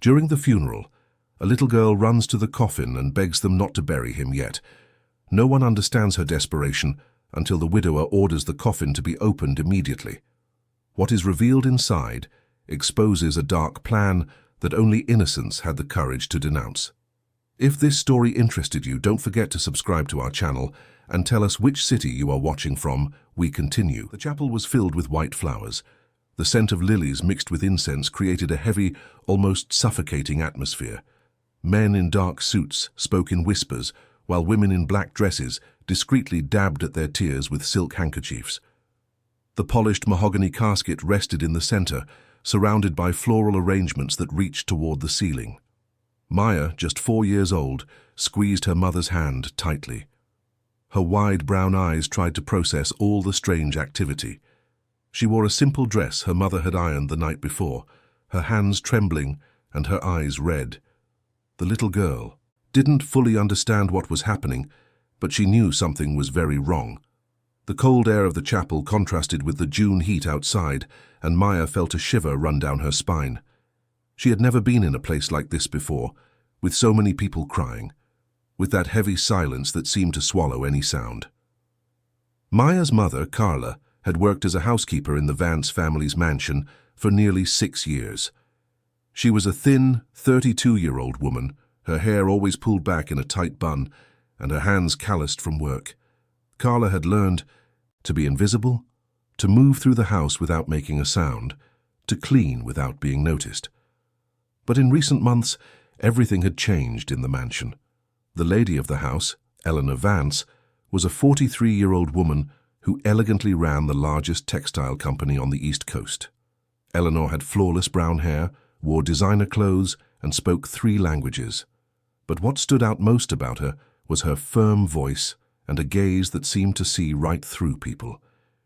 During the funeral, a little girl runs to the coffin and begs them not to bury him yet. No one understands her desperation until the widower orders the coffin to be opened immediately. What is revealed inside exposes a dark plan that only innocents had the courage to denounce. If this story interested you, don't forget to subscribe to our channel and tell us which city you are watching from. We continue. The chapel was filled with white flowers. The scent of lilies mixed with incense created a heavy, almost suffocating atmosphere. Men in dark suits spoke in whispers, while women in black dresses discreetly dabbed at their tears with silk handkerchiefs. The polished mahogany casket rested in the center, surrounded by floral arrangements that reached toward the ceiling. Maya, just 4 years old, squeezed her mother's hand tightly. Her wide brown eyes tried to process all the strange activity. She wore a simple dress her mother had ironed the night before, her hands trembling and her eyes red. The little girl didn't fully understand what was happening, but she knew something was very wrong. The cold air of the chapel contrasted with the June heat outside, and Maya felt a shiver run down her spine. She had never been in a place like this before, with so many people crying, with that heavy silence that seemed to swallow any sound. Maya's mother, Carla, had worked as a housekeeper in the Vance family's mansion for nearly 6 years. She was a thin, 32-year-old woman, her hair always pulled back in a tight bun, and her hands calloused from work. Carla had learned to be invisible, to move through the house without making a sound, to clean without being noticed. But in recent months, everything had changed in the mansion. The lady of the house, Eleanor Vance, was a 43-year-old woman who elegantly ran the largest textile company on the East Coast. Eleanor had flawless brown hair, wore designer clothes, and spoke 3 languages. But what stood out most about her was her firm voice and a gaze that seemed to see right through people.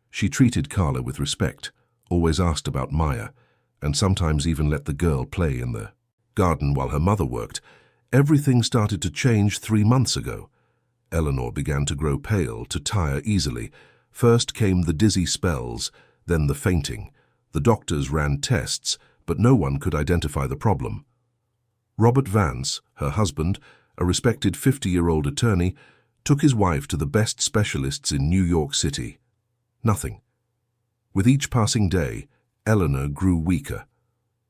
She treated Carla with respect, always asked about Maya, and sometimes even let the girl play in the garden while her mother worked. Everything started to change 3 months ago. Eleanor began to grow pale, to tire easily. First came the dizzy spells, then the fainting. The doctors ran tests, but no one could identify the problem. Robert Vance, her husband, a respected 50-year-old attorney, took his wife to the best specialists in New York City. Nothing. With each passing day, Eleanor grew weaker.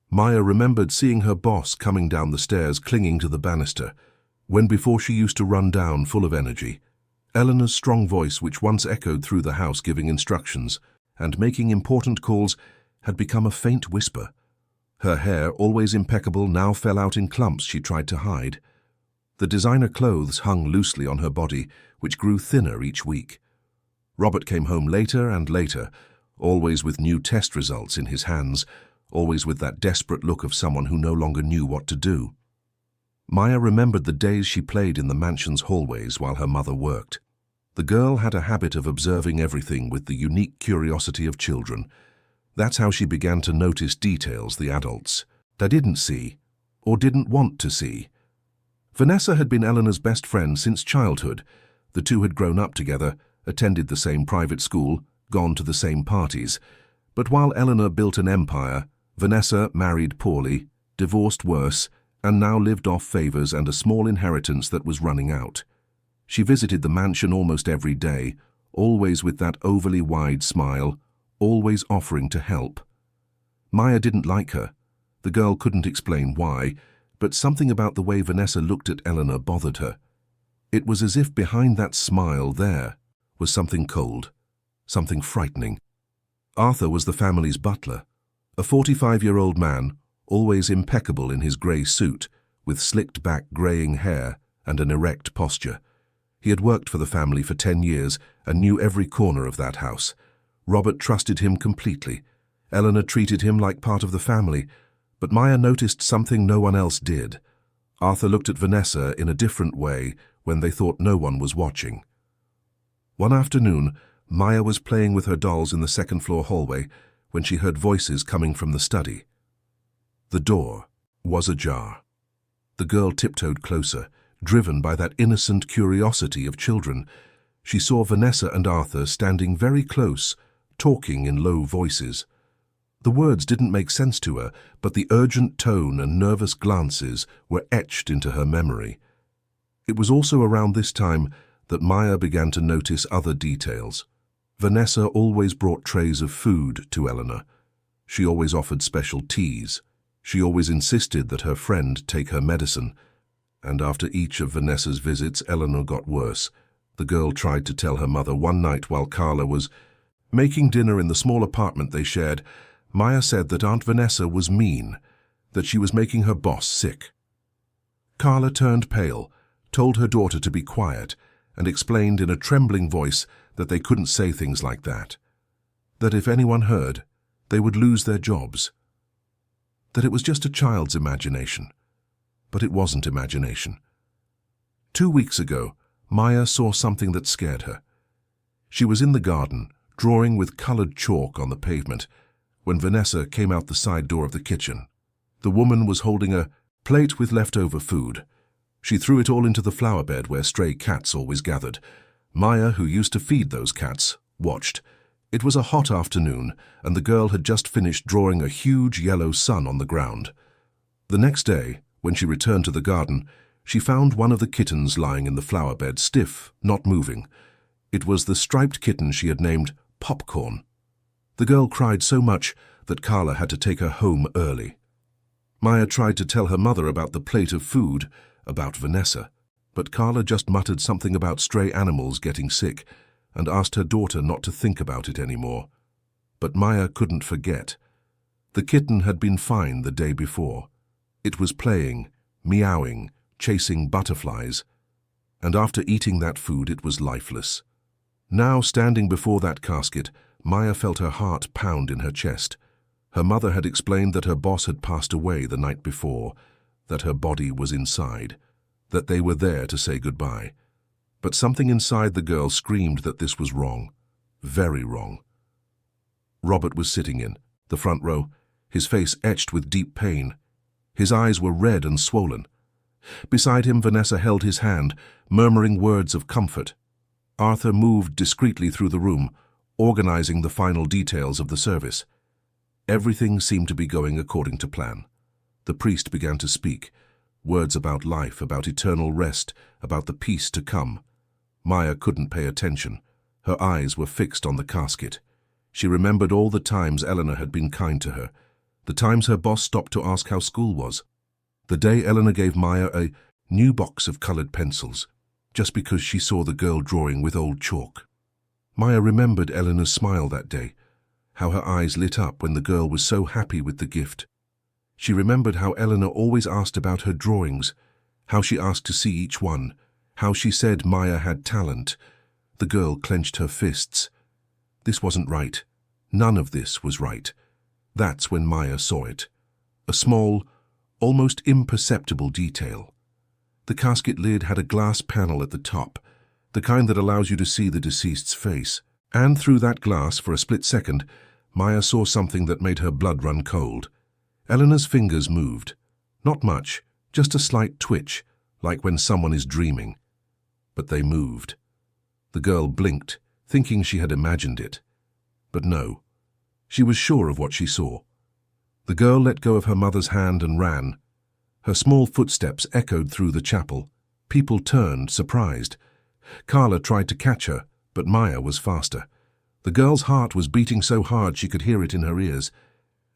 Maya remembered seeing her boss coming down the stairs clinging to the banister, when before she used to run down full of energy. Eleanor's strong voice, which once echoed through the house giving instructions and making important calls, had become a faint whisper. Her hair, always impeccable, now fell out in clumps she tried to hide. The designer clothes hung loosely on her body, which grew thinner each week. Robert came home later and later, always with new test results in his hands, always with that desperate look of someone who no longer knew what to do. Maya remembered the days she played in the mansion's hallways while her mother worked. The girl had a habit of observing everything with the unique curiosity of children. That's how she began to notice details the adults didn't see or didn't want to see. Vanessa had been Eleanor's best friend since childhood. The two had grown up together, attended the same private school, gone to the same parties. But while Eleanor built an empire, Vanessa married poorly, divorced worse, and now lived off favors and a small inheritance that was running out. She visited the mansion almost every day, always with that overly wide smile, always offering to help. Maya didn't like her. The girl couldn't explain why, but something about the way Vanessa looked at Eleanor bothered her. It was as if behind that smile there was something cold, something frightening. Arthur was the family's butler, a 45-year-old man, always impeccable in his grey suit, with slicked-back greying hair and an erect posture. He had worked for the family for 10 years and knew every corner of that house. Robert trusted him completely. Eleanor treated him like part of the family, but Maya noticed something no one else did. Arthur looked at Vanessa in a different way when they thought no one was watching. One afternoon, Maya was playing with her dolls in the second-floor hallway when she heard voices coming from the study. The door was ajar. The girl tiptoed closer, driven by that innocent curiosity of children. She saw Vanessa and Arthur standing very close, talking in low voices. The words didn't make sense to her, but the urgent tone and nervous glances were etched into her memory. It was also around this time that Maya began to notice other details. Vanessa always brought trays of food to Eleanor. She always offered special teas. She always insisted that her friend take her medicine. And after each of Vanessa's visits, Eleanor got worse. The girl tried to tell her mother one night while Carla was making dinner in the small apartment they shared. Maya said that Aunt Vanessa was mean, that she was making her boss sick. Carla turned pale, told her daughter to be quiet, and explained in a trembling voice that they couldn't say things like that. That if anyone heard, they would lose their jobs. That it was just a child's imagination. But it wasn't imagination. 2 weeks ago, Maya saw something that scared her. She was in the garden, drawing with colored chalk on the pavement, when Vanessa came out the side door of the kitchen. The woman was holding a plate with leftover food. She threw it all into the flower bed where stray cats always gathered. Maya, who used to feed those cats, watched. It was a hot afternoon, and the girl had just finished drawing a huge yellow sun on the ground. The next day, when she returned to the garden, she found one of the kittens lying in the flower bed, stiff, not moving. It was the striped kitten she had named Popcorn. The girl cried so much that Carla had to take her home early. Maya tried to tell her mother about the plate of food, about Vanessa, but Carla just muttered something about stray animals getting sick and asked her daughter not to think about it anymore. But Maya couldn't forget. The kitten had been fine the day before. It was playing, meowing, chasing butterflies, and after eating that food it was lifeless. Now, standing before that casket, Maya felt her heart pound in her chest. Her mother had explained that her boss had passed away the night before, that her body was inside, that they were there to say goodbye. But something inside the girl screamed that this was wrong, very wrong. Robert was sitting in the front row, his face etched with deep pain. His eyes were red and swollen. Beside him, Vanessa held his hand, murmuring words of comfort. Arthur moved discreetly through the room, organizing the final details of the service. Everything seemed to be going according to plan. The priest began to speak, words about life, about eternal rest, about the peace to come. Maya couldn't pay attention. Her eyes were fixed on the casket. She remembered all the times Eleanor had been kind to her, the times her boss stopped to ask how school was, the day Eleanor gave Maya a new box of colored pencils, just because she saw the girl drawing with old chalk. Maya remembered Eleanor's smile that day, how her eyes lit up when the girl was so happy with the gift. She remembered how Eleanor always asked about her drawings, how she asked to see each one, how she said Maya had talent. The girl clenched her fists. This wasn't right. None of this was right. That's when Maya saw it. A small, almost imperceptible detail. The casket lid had a glass panel at the top, the kind that allows you to see the deceased's face. And through that glass, for a split second, Maya saw something that made her blood run cold. Eleanor's fingers moved. Not much, just a slight twitch, like when someone is dreaming. But they moved. The girl blinked, thinking she had imagined it. But no, she was sure of what she saw. The girl let go of her mother's hand and ran. Her small footsteps echoed through the chapel. People turned, surprised. Carla tried to catch her, but Maya was faster. The girl's heart was beating so hard she could hear it in her ears.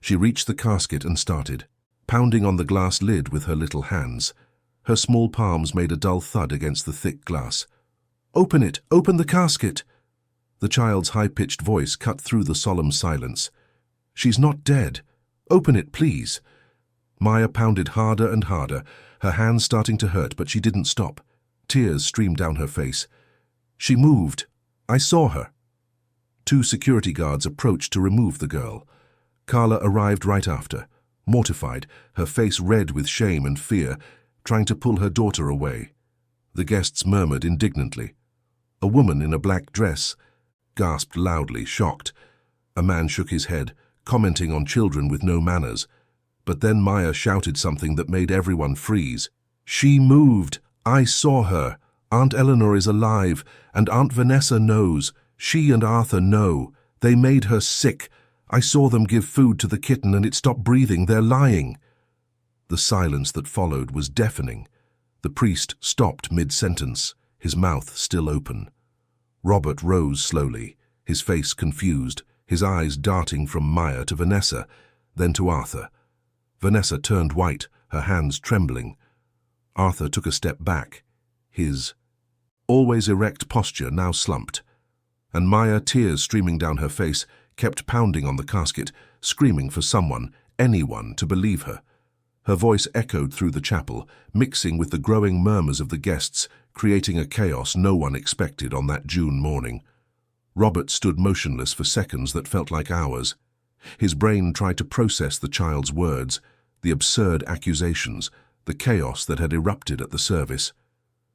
She reached the casket and started, pounding on the glass lid with her little hands. Her small palms made a dull thud against the thick glass. "Open it! Open the casket!" The child's high-pitched voice cut through the solemn silence. "She's not dead. Open it, please." Maya pounded harder and harder, her hands starting to hurt, but she didn't stop. Tears streamed down her face. "She moved. I saw her." 2 security guards approached to remove the girl. Carla arrived right after, mortified, her face red with shame and fear, trying to pull her daughter away. The guests murmured indignantly. A woman in a black dress gasped loudly, shocked. A man shook his head, commenting on children with no manners. But then Maya shouted something that made everyone freeze. "She moved! I saw her! Aunt Eleanor is alive, and Aunt Vanessa knows. She and Arthur know. They made her sick. I saw them give food to the kitten and it stopped breathing. They're lying." The silence that followed was deafening. The priest stopped mid-sentence, his mouth still open. Robert rose slowly, his face confused, his eyes darting from Maya to Vanessa, then to Arthur. Vanessa turned white, her hands trembling. Arthur took a step back, his always erect posture now slumped, and Maya, tears streaming down her face, kept pounding on the casket, screaming for someone, anyone, to believe her. Her voice echoed through the chapel, mixing with the growing murmurs of the guests, creating a chaos no one expected on that June morning. Robert stood motionless for seconds that felt like hours. His brain tried to process the child's words, the absurd accusations, the chaos that had erupted at the service.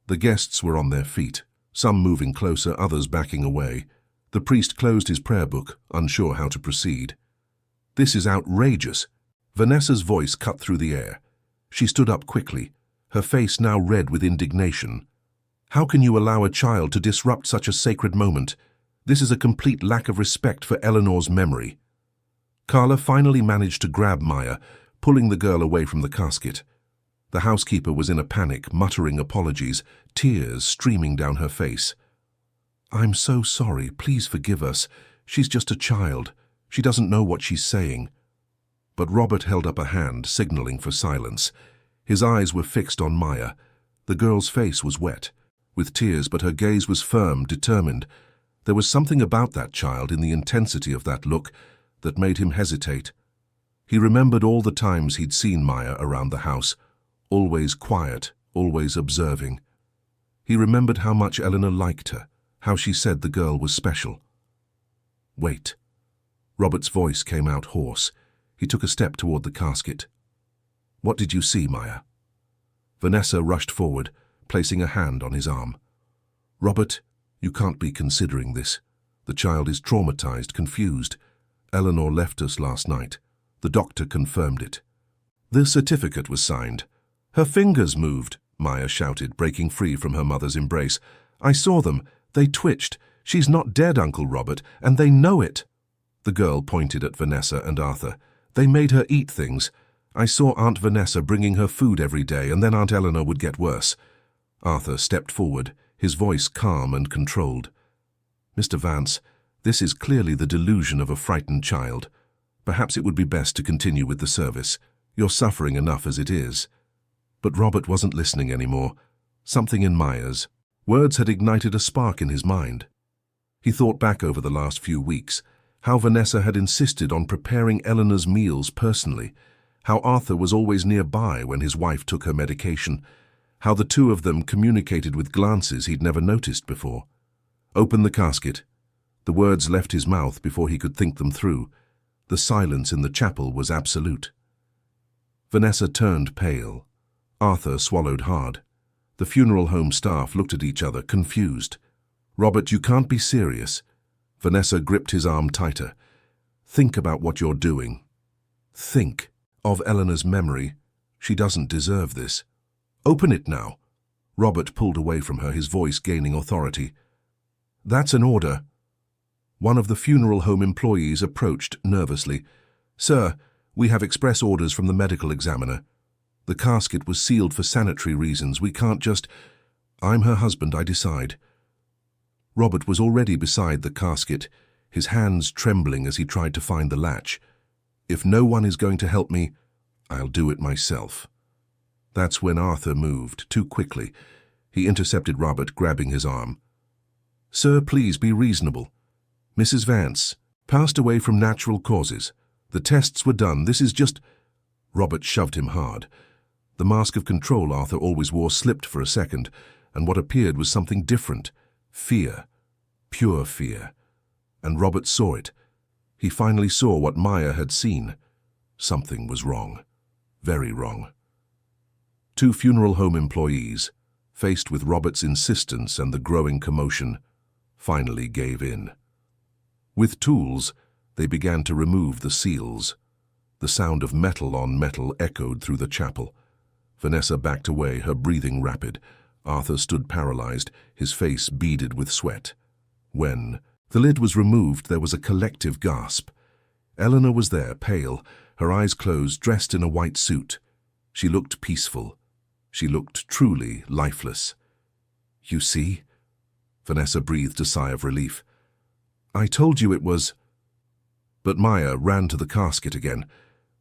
The guests were on their feet, some moving closer, others backing away. The priest closed his prayer book, unsure how to proceed. "This is outrageous." Vanessa's voice cut through the air. She stood up quickly, her face now red with indignation. "How can you allow a child to disrupt such a sacred moment? This is a complete lack of respect for Eleanor's memory." Carla finally managed to grab Maya, pulling the girl away from the casket. The housekeeper was in a panic, muttering apologies, tears streaming down her face. "I'm so sorry. Please forgive us. She's just a child. She doesn't know what she's saying." But Robert held up a hand, signaling for silence. His eyes were fixed on Maya. The girl's face was wet, with tears, but her gaze was firm, determined. There was something about that child, in the intensity of that look, that made him hesitate. He remembered all the times he'd seen Maya around the house, always quiet, always observing. He remembered how much Eleanor liked her, how she said the girl was special. "Wait." Robert's voice came out hoarse. He took a step toward the casket. "What did you see, Maya?" Vanessa rushed forward, placing a hand on his arm. "Robert, you can't be considering this. The child is traumatized, confused. Eleanor left us last night. The doctor confirmed it." The certificate was signed. "Her fingers moved," Maya shouted, breaking free from her mother's embrace. "I saw them. They twitched. She's not dead, Uncle Robert, and they know it." The girl pointed at Vanessa and Arthur. "They made her eat things. I saw Aunt Vanessa bringing her food every day, and then Aunt Eleanor would get worse." Arthur stepped forward, his voice calm and controlled. "Mr. Vance, this is clearly the delusion of a frightened child. Perhaps it would be best to continue with the service. You're suffering enough as it is." But Robert wasn't listening anymore. Something in Maya's words had ignited a spark in his mind. He thought back over the last few weeks, how Vanessa had insisted on preparing Eleanor's meals personally, how Arthur was always nearby when his wife took her medication, how the two of them communicated with glances he'd never noticed before. "Open the casket." The words left his mouth before he could think them through. The silence in the chapel was absolute. Vanessa turned pale. Arthur swallowed hard. The funeral home staff looked at each other, confused. "Robert, you can't be serious." Vanessa gripped his arm tighter. "Think about what you're doing. Think of Eleanor's memory. She doesn't deserve this. Open it now." Robert pulled away from her, his voice gaining authority. "That's an order." One of the funeral home employees approached nervously. "Sir, we have express orders from the medical examiner. The casket was sealed for sanitary reasons. We can't just—" "I'm her husband, I decide." Robert was already beside the casket, his hands trembling as he tried to find the latch. "If no one is going to help me, I'll do it myself." That's when Arthur moved, too quickly. He intercepted Robert, grabbing his arm. "Sir, please be reasonable. Mrs. Vance passed away from natural causes. The tests were done. This is just—" Robert shoved him hard. The mask of control Arthur always wore slipped for a second, and what appeared was something different. Fear. Pure fear. And Robert saw it. He finally saw what Maya had seen. Something was wrong. Very wrong. Two funeral home employees, faced with Robert's insistence and the growing commotion, finally gave in. With tools, they began to remove the seals. The sound of metal on metal echoed through the chapel. Vanessa backed away, her breathing rapid. Arthur stood paralyzed, his face beaded with sweat. When the lid was removed, there was a collective gasp. Eleanor was there, pale, her eyes closed, dressed in a white suit. She looked peaceful. She looked truly lifeless. "You see?" Vanessa breathed a sigh of relief. "I told you it was—" But Maya ran to the casket again.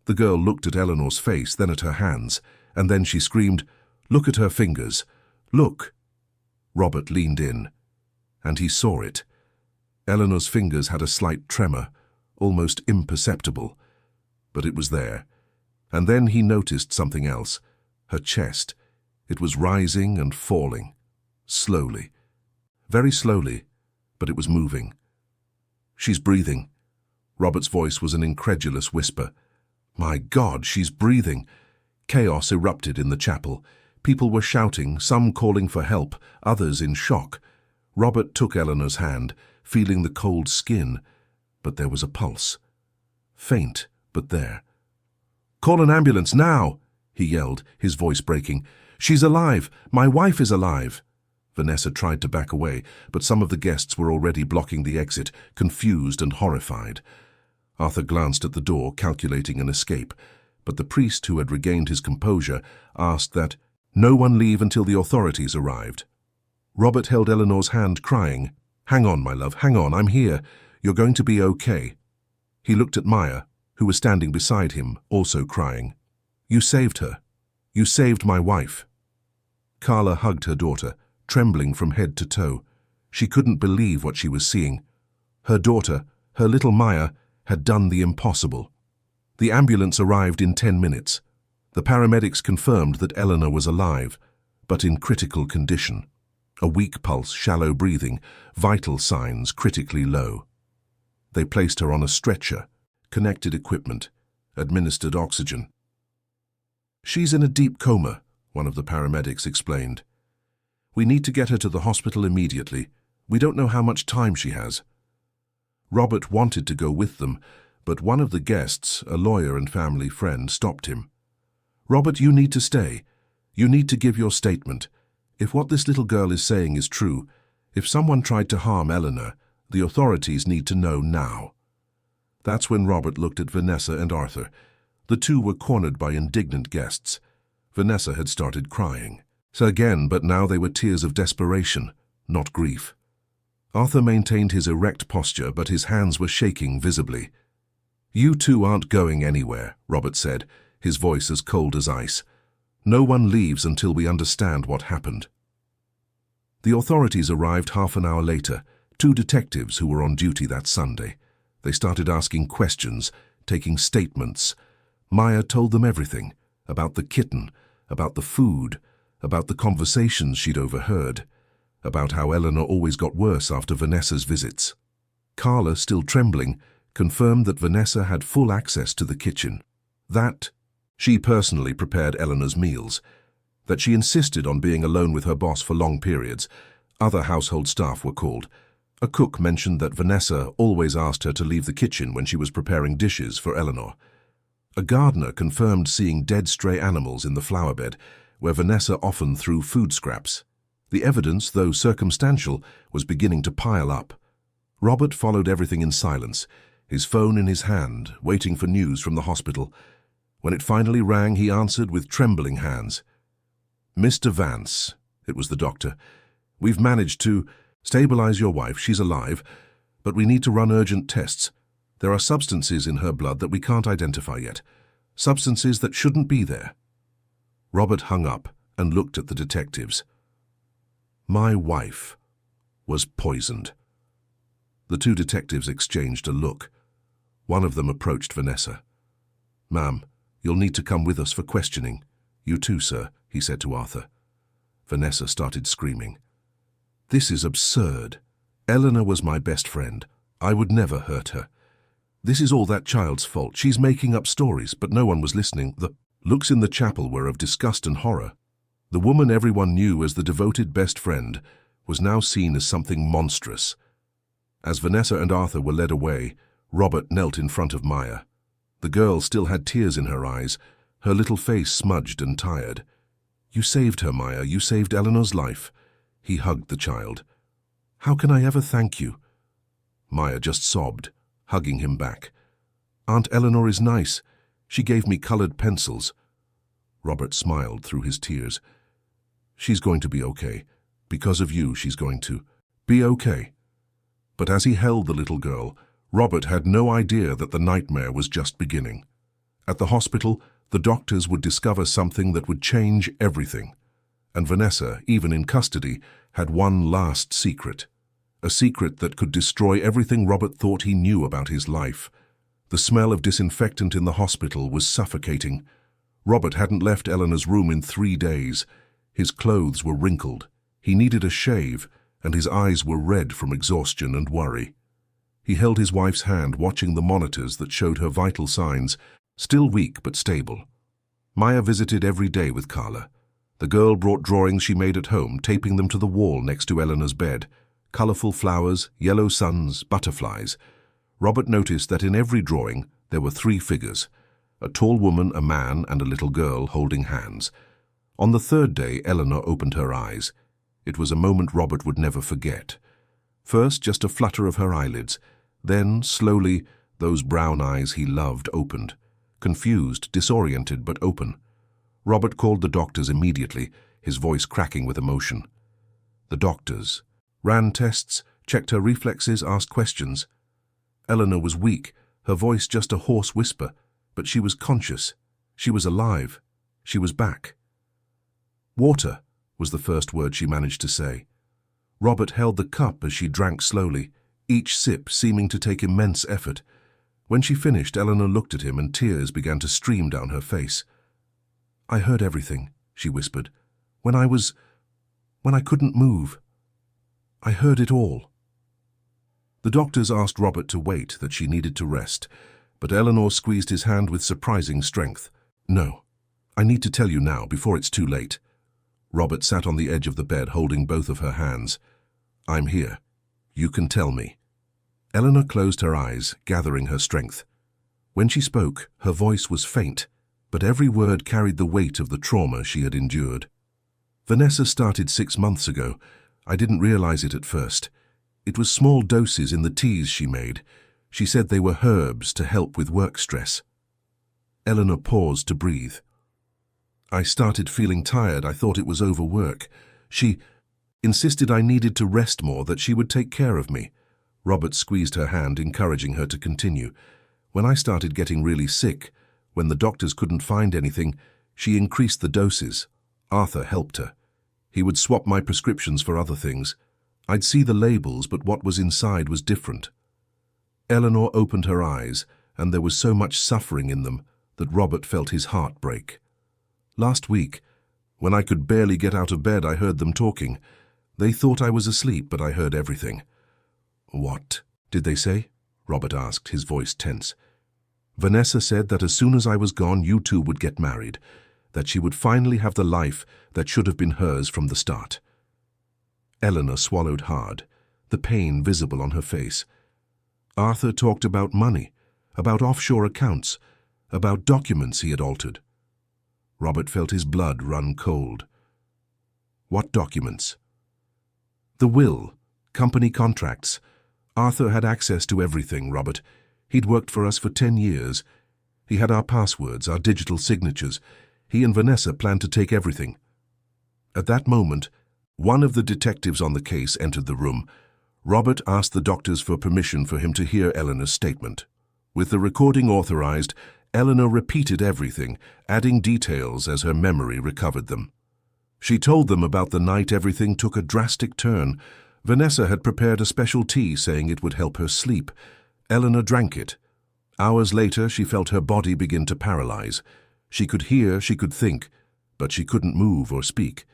The girl looked at Eleanor's face, then at her hands, and then she screamed, "Look at her fingers! Look!" Robert leaned in, and he saw it. Eleanor's fingers had a slight tremor, almost imperceptible, but it was there. And then he noticed something else. Her chest. It was rising and falling. Slowly. Very slowly, but it was moving. "She's breathing." Robert's voice was an incredulous whisper. "My God, she's breathing!" Chaos erupted in the chapel. People were shouting, some calling for help, others in shock. Robert took Eleanor's hand, feeling the cold skin, but there was a pulse. Faint, but there. "Call an ambulance, now!" he yelled, his voice breaking. "She's alive! My wife is alive!" Vanessa tried to back away, but some of the guests were already blocking the exit, confused and horrified. Arthur glanced at the door, calculating an escape, but the priest, who had regained his composure, asked that no one leave until the authorities arrived. Robert held Eleanor's hand, crying, "Hang on, my love, hang on, I'm here. You're going to be okay." He looked at Maya, who was standing beside him, also crying. "You saved her. You saved my wife." Carla hugged her daughter, trembling from head to toe. She couldn't believe what she was seeing. Her daughter, her little Maya, had done the impossible. The ambulance arrived in 10 minutes. The paramedics confirmed that Eleanor was alive, but in critical condition. A weak pulse, shallow breathing, vital signs critically low. They placed her on a stretcher, connected equipment, administered oxygen. "She's in a deep coma," one of the paramedics explained. "We need to get her to the hospital immediately. We don't know how much time she has." Robert wanted to go with them, but one of the guests, a lawyer and family friend, stopped him. "Robert, you need to stay. You need to give your statement. If what this little girl is saying is true, if someone tried to harm Eleanor, the authorities need to know now." That's when Robert looked at Vanessa and Arthur. The two were cornered by indignant guests. Vanessa had started crying. So again, but now they were tears of desperation, not grief. Arthur maintained his erect posture, but his hands were shaking visibly. "You two aren't going anywhere," Robert said, his voice as cold as ice. "No one leaves until we understand what happened." The authorities arrived half an hour later, 2 detectives who were on duty that Sunday. They started asking questions, taking statements. Maya told them everything, about the kitten, about the food, about the conversations she'd overheard, about how Eleanor always got worse after Vanessa's visits. Carla, still trembling, confirmed that Vanessa had full access to the kitchen, that she personally prepared Eleanor's meals, that she insisted on being alone with her boss for long periods. Other household staff were called. A cook mentioned that Vanessa always asked her to leave the kitchen when she was preparing dishes for Eleanor. A gardener confirmed seeing dead stray animals in the flower bed, where Vanessa often threw food scraps. The evidence, though circumstantial, was beginning to pile up. Robert followed everything in silence, his phone in his hand, waiting for news from the hospital. When it finally rang, he answered with trembling hands. "Mr. Vance," it was the doctor, "we've managed to stabilize your wife. She's alive, but we need to run urgent tests. There are substances in her blood that we can't identify yet, substances that shouldn't be there." Robert hung up and looked at the detectives. "My wife was poisoned." The 2 detectives exchanged a look. One of them approached Vanessa. "Ma'am, you'll need to come with us for questioning." "You too, sir," he said to Arthur. Vanessa started screaming. "This is absurd. Eleanor was my best friend. I would never hurt her. This is all that child's fault. She's making up stories," but no one was listening. The looks in the chapel were of disgust and horror. The woman everyone knew as the devoted best friend was now seen as something monstrous. As Vanessa and Arthur were led away, Robert knelt in front of Maya. The girl still had tears in her eyes, her little face smudged and tired. "You saved her, Maya. You saved Eleanor's life." He hugged the child. "How can I ever thank you?" Maya just sobbed, hugging him back. Aunt Eleanor is nice. She gave me colored pencils. Robert smiled through his tears. She's going to be okay. Because of you, she's going to be okay. But as he held the little girl, Robert had no idea that the nightmare was just beginning. At the hospital, the doctors would discover something that would change everything. And Vanessa, even in custody, had one last secret. A secret that could destroy everything Robert thought he knew about his life. The smell of disinfectant in the hospital was suffocating. Robert hadn't left Eleanor's room in 3 days. His clothes were wrinkled. He needed a shave, and his eyes were red from exhaustion and worry. He held his wife's hand, watching the monitors that showed her vital signs, still weak but stable. Maya visited every day with Carla. The girl brought drawings she made at home, taping them to the wall next to Eleanor's bed. Colorful flowers, yellow suns, butterflies. Robert noticed that in every drawing there were 3 figures: a tall woman, a man, and a little girl holding hands. On the 3rd day, Eleanor opened her eyes. It was a moment Robert would never forget. First, just a flutter of her eyelids. Then, slowly, those brown eyes he loved opened. Confused, disoriented, but open. Robert called the doctors immediately, his voice cracking with emotion. The doctors ran tests, checked her reflexes, asked questions. Eleanor was weak, her voice just a hoarse whisper, but she was conscious. She was alive. She was back. "Water," was the first word she managed to say. Robert held the cup as she drank slowly, each sip seeming to take immense effort. When she finished, Eleanor looked at him and tears began to stream down her face. "I heard everything," she whispered. When I couldn't move. I heard it all." The doctors asked Robert to wait, that she needed to rest, but Eleanor squeezed his hand with surprising strength. "No, I need to tell you now, before it's too late." Robert sat on the edge of the bed, holding both of her hands. "I'm here. You can tell me." Eleanor closed her eyes, gathering her strength. When she spoke, her voice was faint, but every word carried the weight of the trauma she had endured. "Vanessa started 6 months ago. I didn't realize it at first. It was small doses in the teas she made. She said they were herbs to help with work stress." Eleanor paused to breathe. "I started feeling tired. I thought it was overwork. She insisted I needed to rest more, that she would take care of me." Robert squeezed her hand, encouraging her to continue. "When I started getting really sick, when the doctors couldn't find anything, she increased the doses. Arthur helped her. He would swap my prescriptions for other things. I'd see the labels, but what was inside was different." Eleanor opened her eyes, and there was so much suffering in them that Robert felt his heart break. "Last week, when I could barely get out of bed, I heard them talking. They thought I was asleep, but I heard everything." "What did they say?" Robert asked, his voice tense. "Vanessa said that as soon as I was gone, you two would get married, that she would finally have the life that should have been hers from the start." Eleanor swallowed hard, the pain visible on her face. "Arthur talked about money, about offshore accounts, about documents he had altered." Robert felt his blood run cold. "What documents?" "The will, company contracts. Arthur had access to everything, Robert. He'd worked for us for 10 years. He had our passwords, our digital signatures. He and Vanessa planned to take everything." At that moment, one of the detectives on the case entered the room. Robert asked the doctors for permission for him to hear Eleanor's statement. With the recording authorized, Eleanor repeated everything, adding details as her memory recovered them. She told them about the night everything took a drastic turn. Vanessa had prepared a special tea, saying it would help her sleep. Eleanor drank it. Hours later, she felt her body begin to paralyze. She could hear, she could think, but she couldn't move or speak.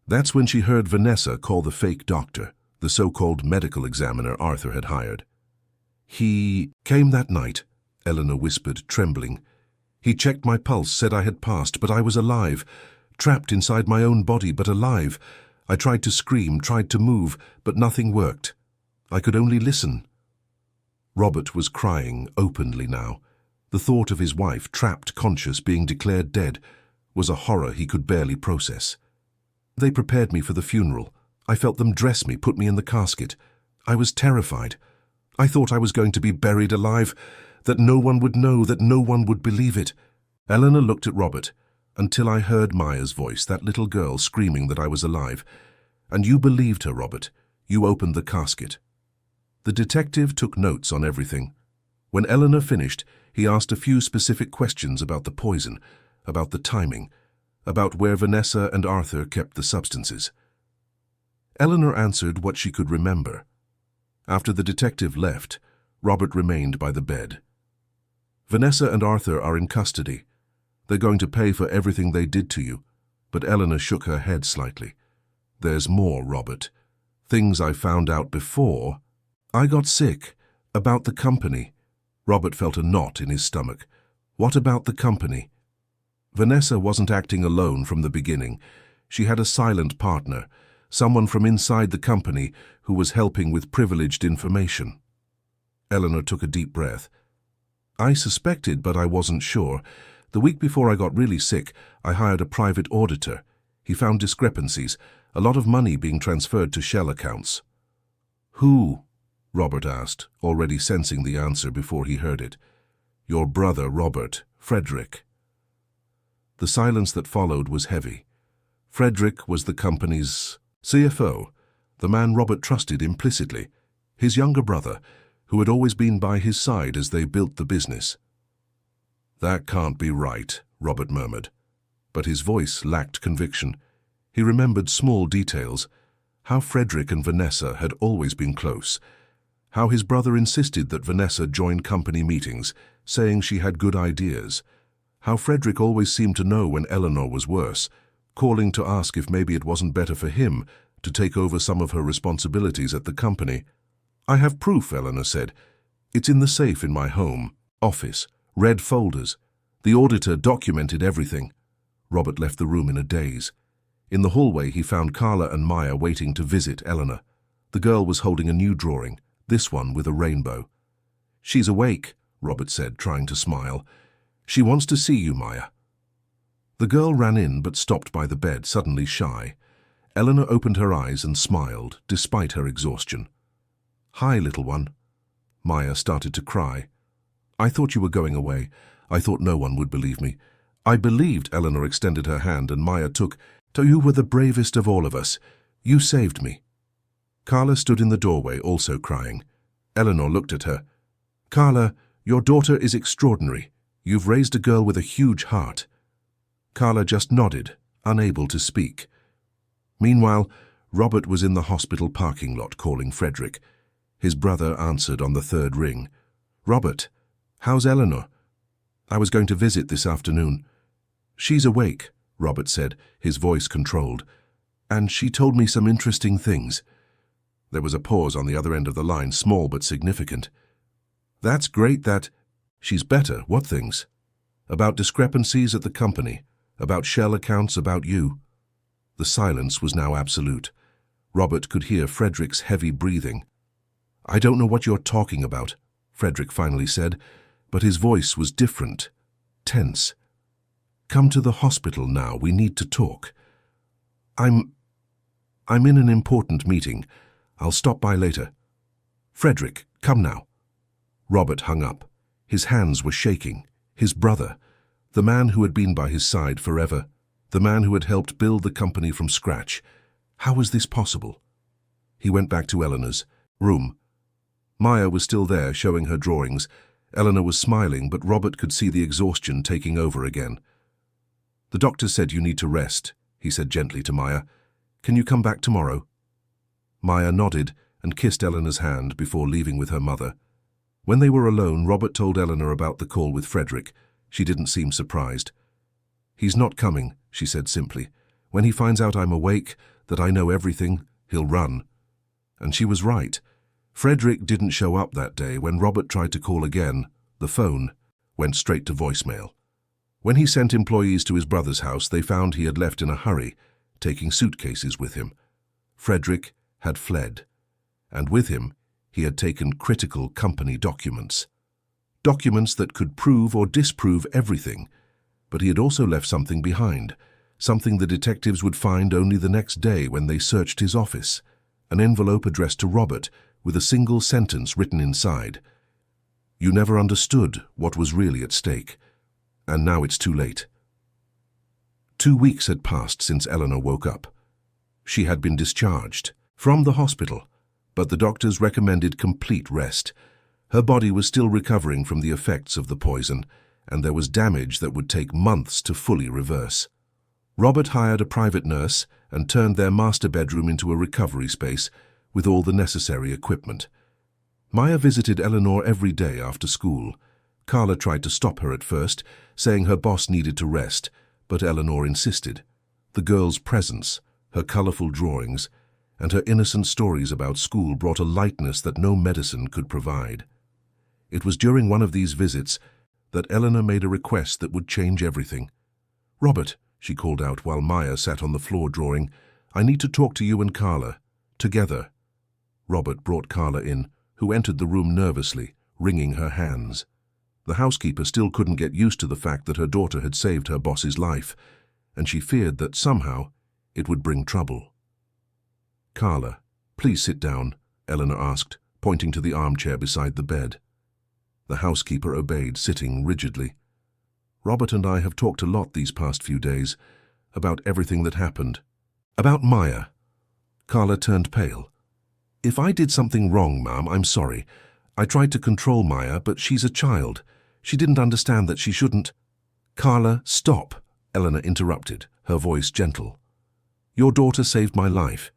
That's when she heard Vanessa call the fake doctor, the so-called medical examiner Arthur had hired. "He came that night," Eleanor whispered, trembling. "He checked my pulse, said I had passed, but I was alive, trapped inside my own body, but alive. I tried to scream, tried to move, but nothing worked. I could only listen." Robert was crying openly now. The thought of his wife, trapped, conscious, being declared dead, was a horror he could barely process. "They prepared me for the funeral. I felt them dress me, put me in the casket. I was terrified. I thought I was going to be buried alive. that no one would know, that no one would believe it. Eleanor looked at Robert, until I heard Maya's voice, that little girl screaming that I was alive. And you believed her, Robert. You opened the casket. The detective took notes on everything. When Eleanor finished, he asked a few specific questions about the poison, about the timing, about where Vanessa and Arthur kept the substances. Eleanor answered what she could remember. After the detective left, Robert remained by the bed. Vanessa and Arthur are in custody. They're going to pay for everything they did to you. But Eleanor shook her head slightly. There's more, Robert. Things I found out before. I got sick. About the company. Robert felt a knot in his stomach. What about the company? Vanessa wasn't acting alone from the beginning. She had a silent partner, someone from inside the company who was helping with privileged information. Eleanor took a deep breath. I suspected, but I wasn't sure. The week before I got really sick, I hired a private auditor. He found discrepancies, a lot of money being transferred to shell accounts. Who? Robert asked, already sensing the answer before he heard it. Your brother, Robert, Frederick. The silence that followed was heavy. Frederick was the company's CFO, the man Robert trusted implicitly, his younger brother, who had always been by his side as they built the business. That can't be right, Robert murmured. But his voice lacked conviction. He remembered small details, how Frederick and Vanessa had always been close, how his brother insisted that Vanessa join company meetings, saying she had good ideas, how Frederick always seemed to know when Eleanor was worse, calling to ask if maybe it wasn't better for him to take over some of her responsibilities at the company. I have proof, Eleanor said. It's in the safe in my home, office, red folders. The auditor documented everything. Robert left the room in a daze. In the hallway, he found Carla and Maya waiting to visit Eleanor. The girl was holding a new drawing, this one with a rainbow. She's awake, Robert said, trying to smile. She wants to see you, Maya. The girl ran in but stopped by the bed, suddenly shy. Eleanor opened her eyes and smiled, despite her exhaustion. Hi, little one. Maya started to cry. I thought you were going away. I thought no one would believe me. I believed. Eleanor extended her hand and Maya took. You were the bravest of all of us. You saved me. Carla stood in the doorway, also crying. Eleanor looked at her. Carla, your daughter is extraordinary. You've raised a girl with a huge heart. Carla just nodded, unable to speak. Meanwhile, Robert was in the hospital parking lot calling Frederick. His brother answered on the third ring. Robert, how's Eleanor? I was going to visit this afternoon. She's awake, Robert said, his voice controlled. And she told me some interesting things. There was a pause on the other end of the line, small but significant. That's great that... She's better. What things? About discrepancies at the company, about shell accounts, about you. The silence was now absolute. Robert could hear Frederick's heavy breathing. I don't know what you're talking about, Frederick finally said, but his voice was different, tense. Come to the hospital now, we need to talk. I'm in an important meeting. I'll stop by later. Frederick, come now. Robert hung up. His hands were shaking. His brother, the man who had been by his side forever, the man who had helped build the company from scratch. How was this possible? He went back to Eleanor's room. Maya was still there, showing her drawings. Eleanor was smiling, but Robert could see the exhaustion taking over again. The doctor said you need to rest, he said gently to Maya. Can you come back tomorrow? Maya nodded and kissed Eleanor's hand before leaving with her mother. When they were alone, Robert told Eleanor about the call with Frederick. She didn't seem surprised. He's not coming, she said simply. When he finds out I'm awake, that I know everything, he'll run. And she was right. Frederick didn't show up that day. When Robert tried to call again, the phone went straight to voicemail. When he sent employees to his brother's house, they found he had left in a hurry, taking suitcases with him. Frederick had fled, and with him he had taken critical company documents. Documents that could prove or disprove everything, but he had also left something behind, something the detectives would find only the next day when they searched his office, an envelope addressed to Robert with a single sentence written inside. You never understood what was really at stake, and now it's too late. 2 weeks had passed since Eleanor woke up. She had been discharged from the hospital, but the doctors recommended complete rest. Her body was still recovering from the effects of the poison, and there was damage that would take months to fully reverse. Robert hired a private nurse and turned their master bedroom into a recovery space with all the necessary equipment. Maya visited Eleanor every day after school. Carla tried to stop her at first, saying her boss needed to rest, but Eleanor insisted. The girl's presence, her colorful drawings, and her innocent stories about school brought a lightness that no medicine could provide. It was during one of these visits that Eleanor made a request that would change everything. "Robert," she called out while Maya sat on the floor drawing, "I need to talk to you and Carla. Together." Robert brought Carla in, who entered the room nervously, wringing her hands. The housekeeper still couldn't get used to the fact that her daughter had saved her boss's life, and she feared that somehow it would bring trouble. "Carla, please sit down," Eleanor asked, pointing to the armchair beside the bed. The housekeeper obeyed, sitting rigidly. "Robert and I have talked a lot these past few days about everything that happened. About Maya." Carla turned pale. "If I did something wrong, Ma'am, I'm sorry. I tried to control Maya, but she's a child. She didn't understand that she shouldn't—" "Carla, stop," Eleanor interrupted, her voice gentle. "Your daughter saved my life.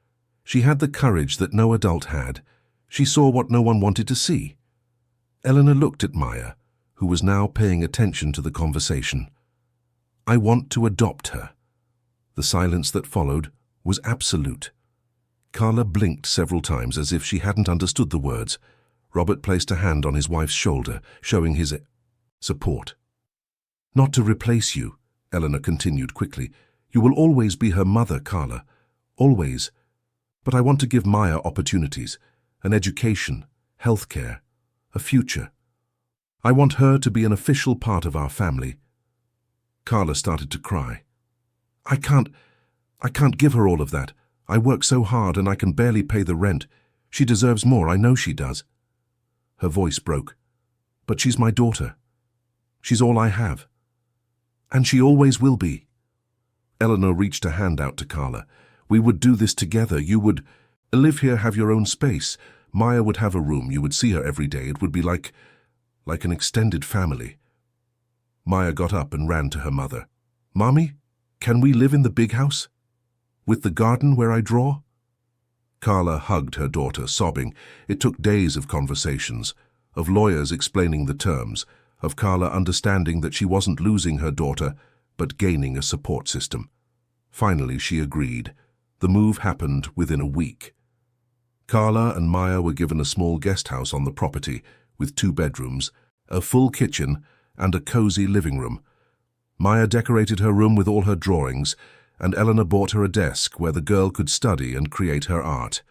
She had the courage that no adult had. She saw what no one wanted to see." Eleanor looked at Maya, who was now paying attention to the conversation. "I want to adopt her." The silence that followed was absolute. Carla blinked several times as if she hadn't understood the words. Robert placed a hand on his wife's shoulder, showing his support. "Not to replace you," Eleanor continued quickly. "You will always be her mother, Carla. Always. But I want to give Maya opportunities, an education, health care, a future. I want her to be an official part of our family." Carla started to cry. I can't give her all of that. I work so hard and I can barely pay the rent. She deserves more, I know she does." Her voice broke. "But she's my daughter. She's all I have. And she always will be." Eleanor reached a hand out to Carla. "We would do this together. You would live here, have your own space. Maya would have a room. You would see her every day. It would be like an extended family." Maya got up and ran to her mother. "Mommy, can we live in the big house? With the garden where I draw?" Carla hugged her daughter, sobbing. It took days of conversations, of lawyers explaining the terms, of Carla understanding that she wasn't losing her daughter, but gaining a support system. Finally, she agreed. The move happened within a week. Carla and Maya were given a small guest house on the property, with 2 bedrooms, a full kitchen, and a cozy living room. Maya decorated her room with all her drawings, and Eleanor bought her a desk where the girl could study and create her art.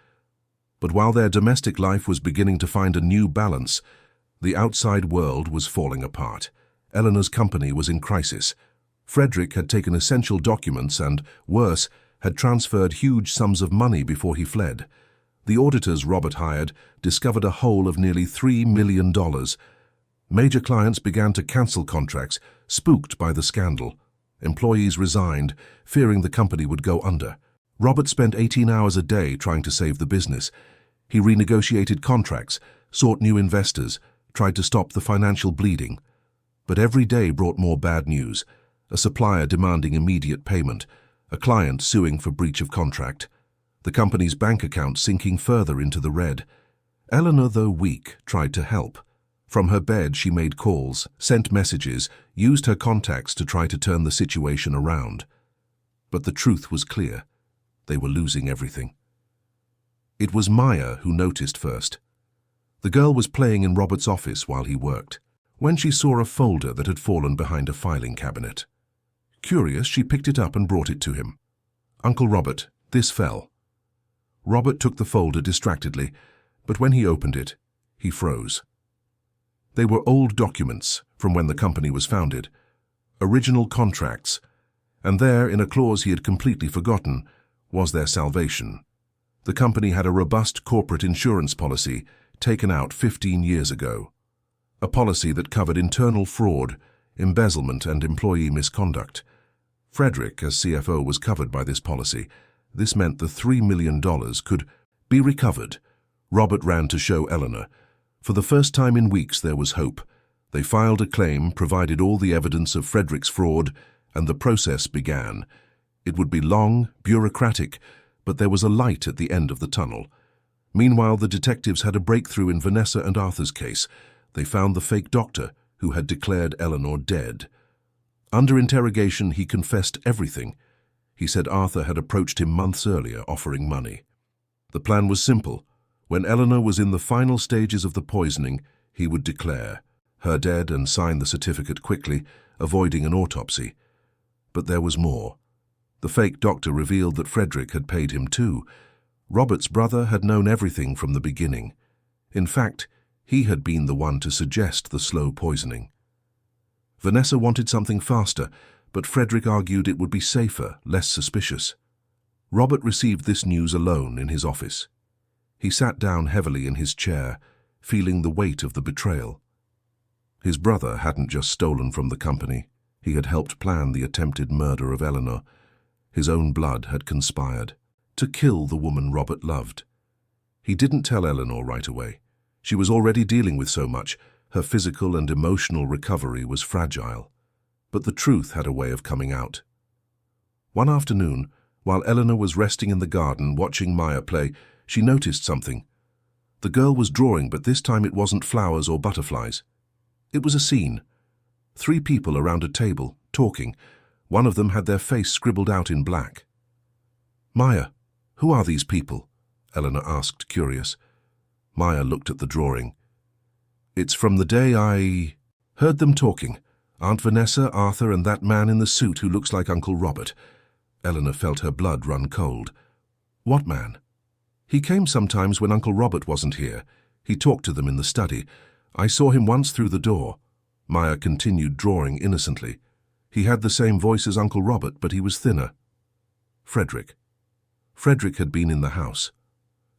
But while their domestic life was beginning to find a new balance, the outside world was falling apart. Eleanor's company was in crisis. Frederick had taken essential documents and, worse, had transferred huge sums of money before he fled. The auditors Robert hired discovered a hole of nearly $3 million. Major clients began to cancel contracts, spooked by the scandal. Employees resigned, fearing the company would go under. Robert spent 18 hours a day trying to save the business. He renegotiated contracts, sought new investors, tried to stop the financial bleeding. But every day brought more bad news. A supplier demanding immediate payment, a client suing for breach of contract, the company's bank account sinking further into the red. Eleanor, though weak, tried to help. From her bed she made calls, sent messages, used her contacts to try to turn the situation around. But the truth was clear. They were losing everything. It was Maya who noticed first. The girl was playing in Robert's office while he worked, when she saw a folder that had fallen behind a filing cabinet. Curious, she picked it up and brought it to him. "Uncle Robert, this fell." Robert took the folder distractedly, but when he opened it, he froze. They were old documents from when the company was founded, original contracts, and there, in a clause he had completely forgotten, was their salvation. The company had a robust corporate insurance policy taken out 15 years ago. a policy that covered internal fraud, embezzlement, and employee misconduct. Frederick, as CFO, was covered by this policy. This meant the $3 million could be recovered. Robert ran to show Eleanor. For the first time in weeks, there was hope. They filed a claim, provided all the evidence of Frederick's fraud, and the process began. It would be long, bureaucratic, but there was a light at the end of the tunnel. Meanwhile, the detectives had a breakthrough in Vanessa and Arthur's case. They found the fake doctor who had declared Eleanor dead. Under interrogation, he confessed everything. He said Arthur had approached him months earlier, offering money. The plan was simple. When Eleanor was in the final stages of the poisoning, he would declare her dead and sign the certificate quickly, avoiding an autopsy. But there was more. The fake doctor revealed that Frederick had paid him too. Robert's brother had known everything from the beginning. In fact, he had been the one to suggest the slow poisoning. Vanessa wanted something faster, but Frederick argued it would be safer, less suspicious. Robert received this news alone in his office. He sat down heavily in his chair, feeling the weight of the betrayal. His brother hadn't just stolen from the company. He had helped plan the attempted murder of Eleanor. His own blood had conspired to kill the woman Robert loved. He didn't tell Eleanor right away. She was already dealing with so much. Her physical and emotional recovery was fragile. But the truth had a way of coming out. One afternoon, while Eleanor was resting in the garden watching Maya play, she noticed something. The girl was drawing, but this time it wasn't flowers or butterflies. It was a scene. 3 people around a table, talking. One of them had their face scribbled out in black. "Maya, who are these people?" Eleanor asked, curious. Maya looked at the drawing. "It's from the day I heard them talking. Aunt Vanessa, Arthur, and that man in the suit who looks like Uncle Robert." Eleanor felt her blood run cold. "What man?" "He came sometimes when Uncle Robert wasn't here. He talked to them in the study. I saw him once through the door." Maya continued drawing innocently. "He had the same voice as Uncle Robert, but he was thinner." Frederick. Frederick had been in the house.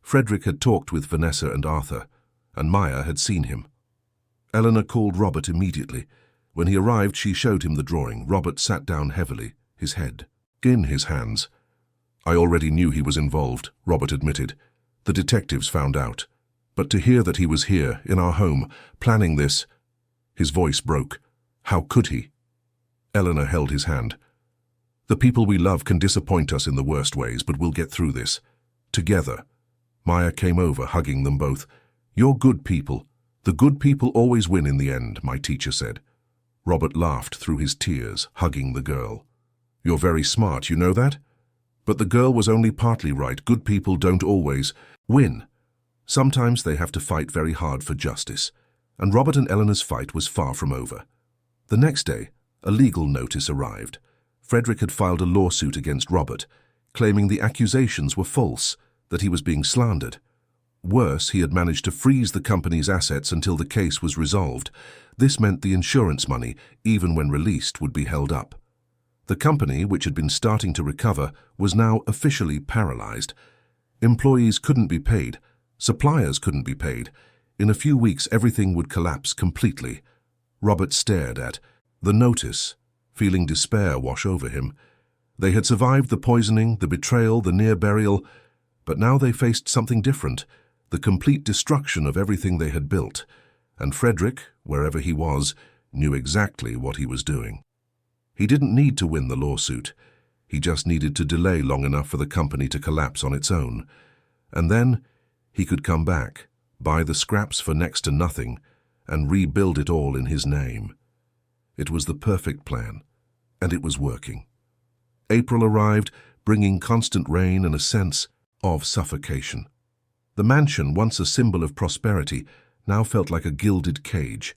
Frederick had talked with Vanessa and Arthur, and Maya had seen him. Eleanor called Robert immediately. When he arrived, she showed him the drawing. Robert sat down heavily, his head in his hands. "I already knew he was involved," Robert admitted. "The detectives found out. But to hear that he was here, in our home, planning this—" His voice broke. "How could he?" Eleanor held his hand. "The people we love can disappoint us in the worst ways, but we'll get through this. Together." Maya came over, hugging them both. "You're good people. The good people always win in the end," my teacher said. Robert laughed through his tears, hugging the girl. "You're very smart, you know that?" But the girl was only partly right. Good people don't always win. Sometimes they have to fight very hard for justice. And Robert and Eleanor's fight was far from over. The next day, a legal notice arrived. Frederick had filed a lawsuit against Robert, claiming the accusations were false, that he was being slandered. Worse, he had managed to freeze the company's assets until the case was resolved. This meant the insurance money, even when released, would be held up. The company, which had been starting to recover, was now officially paralyzed. Employees couldn't be paid. Suppliers couldn't be paid. In a few weeks, everything would collapse completely. Robert stared at the notice, feeling despair wash over him. They had survived the poisoning, the betrayal, the near burial, but now they faced something different, the complete destruction of everything they had built. And Frederick, wherever he was, knew exactly what he was doing. He didn't need to win the lawsuit. He just needed to delay long enough for the company to collapse on its own. And then he could come back, buy the scraps for next to nothing, and rebuild it all in his name. It was the perfect plan, and it was working. April arrived, bringing constant rain and a sense of suffocation. The mansion, once a symbol of prosperity, now felt like a gilded cage.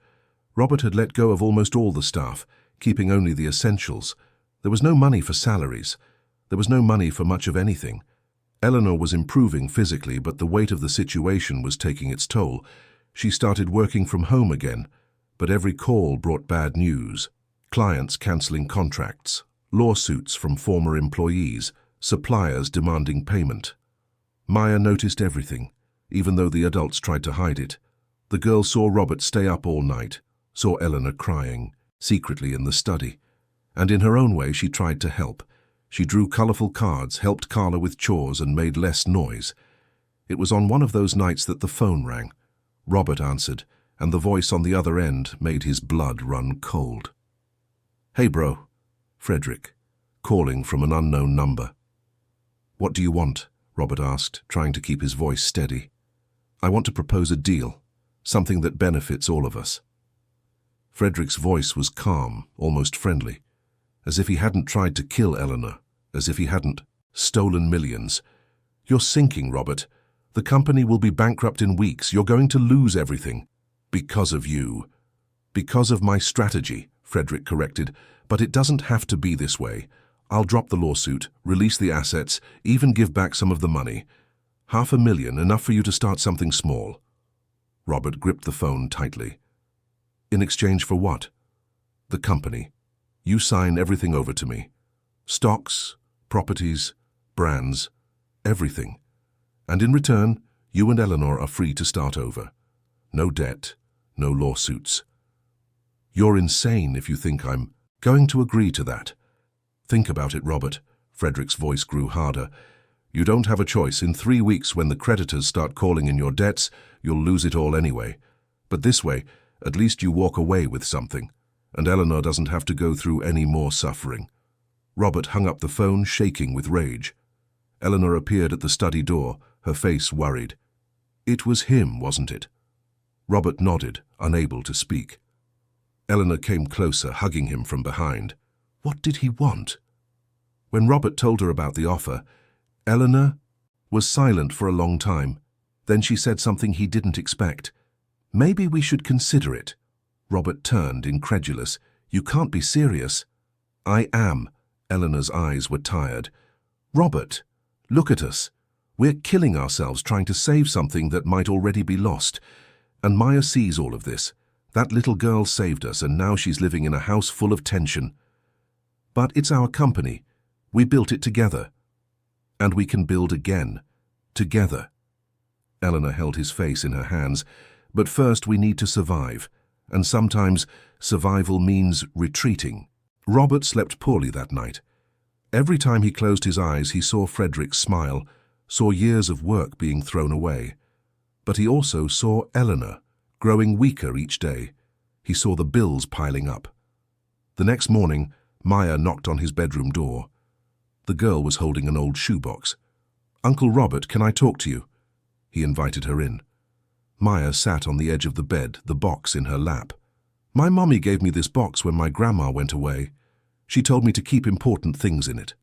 Robert had let go of almost all the staff, keeping only the essentials. There was no money for salaries. There was no money for much of anything. Eleanor was improving physically, but the weight of the situation was taking its toll. She started working from home again, but every call brought bad news. Clients cancelling contracts, lawsuits from former employees, suppliers demanding payment. Maya noticed everything, even though the adults tried to hide it. The girl saw Robert stay up all night, saw Eleanor crying, secretly in the study, and in her own way she tried to help. She drew colourful cards, helped Carla with chores, and made less noise. It was on one of those nights that the phone rang. Robert answered, and the voice on the other end made his blood run cold. "Hey, bro," Frederick, calling from an unknown number. "What do you want?" Robert asked, trying to keep his voice steady. "I want to propose a deal, something that benefits all of us." Frederick's voice was calm, almost friendly, as if he hadn't tried to kill Eleanor, as if he hadn't stolen millions. "You're sinking, Robert. The company will be bankrupt in weeks. You're going to lose everything. Because of you." "Because of my strategy," Frederick corrected, "but it doesn't have to be this way. I'll drop the lawsuit, release the assets, even give back some of the money. $500,000, enough for you to start something small." Robert gripped the phone tightly. "In exchange for what?" "The company. You sign everything over to me. Stocks, properties, brands, everything. And in return, you and Eleanor are free to start over. No debt, no lawsuits." "You're insane if you think I'm going to agree to that." "Think about it, Robert." Frederick's voice grew harder. "You don't have a choice. In 3 weeks, when the creditors start calling in your debts, you'll lose it all anyway. But this way, at least you walk away with something, and Eleanor doesn't have to go through any more suffering." Robert hung up the phone, shaking with rage. Eleanor appeared at the study door, her face worried. It was him, wasn't it? Robert nodded, unable to speak. Eleanor came closer, hugging him from behind. What did he want? When Robert told her about the offer, Eleanor was silent for a long time. Then she said something he didn't expect. "Maybe we should consider it." Robert turned, incredulous. "You can't be serious." "I am." Eleanor's eyes were tired. "Robert, look at us. We're killing ourselves trying to save something that might already be lost. And Maya sees all of this. That little girl saved us, and now she's living in a house full of tension. But it's our company. We built it together. And we can build again. Together." Eleanor held his face in her hands. "But first we need to survive. And sometimes survival means retreating." Robert slept poorly that night. Every time he closed his eyes, he saw Frederick smile, saw years of work being thrown away. But he also saw Eleanor, growing weaker each day. He saw the bills piling up. The next morning, Maya knocked on his bedroom door. The girl was holding an old shoebox. "Uncle Robert, can I talk to you?" He invited her in. Maya sat on the edge of the bed, the box in her lap. "My mommy gave me this box when my grandma went away. She told me to keep important things in it."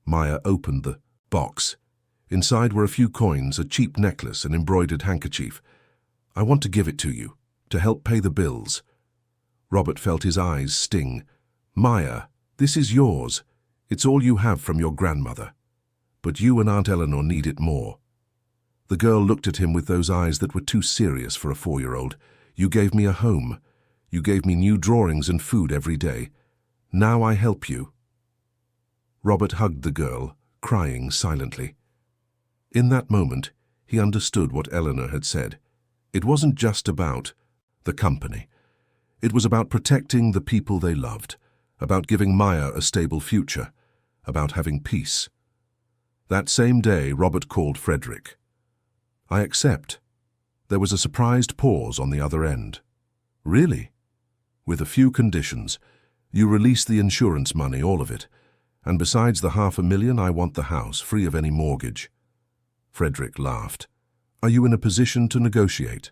Maya opened the box. Inside were a few coins, a cheap necklace, an embroidered handkerchief. "I want to give it to you, to help pay the bills." Robert felt his eyes sting. "Maya, this is yours. It's all you have from your grandmother. But you and Aunt Eleanor need it more." The girl looked at him with those eyes that were too serious for a 4-year-old. "You gave me a home. You gave me new drawings and food every day. Now I help you." Robert hugged the girl, crying silently. In that moment, he understood what Eleanor had said. It wasn't just about the company. It was about protecting the people they loved, about giving Maya a stable future, about having peace. That same day, Robert called Frederick. "I accept." There was a surprised pause on the other end. "Really?" "With a few conditions. You release the insurance money, all of it. And besides the $500,000, I want the house, free of any mortgage." Frederick laughed. "Are you in a position to negotiate?"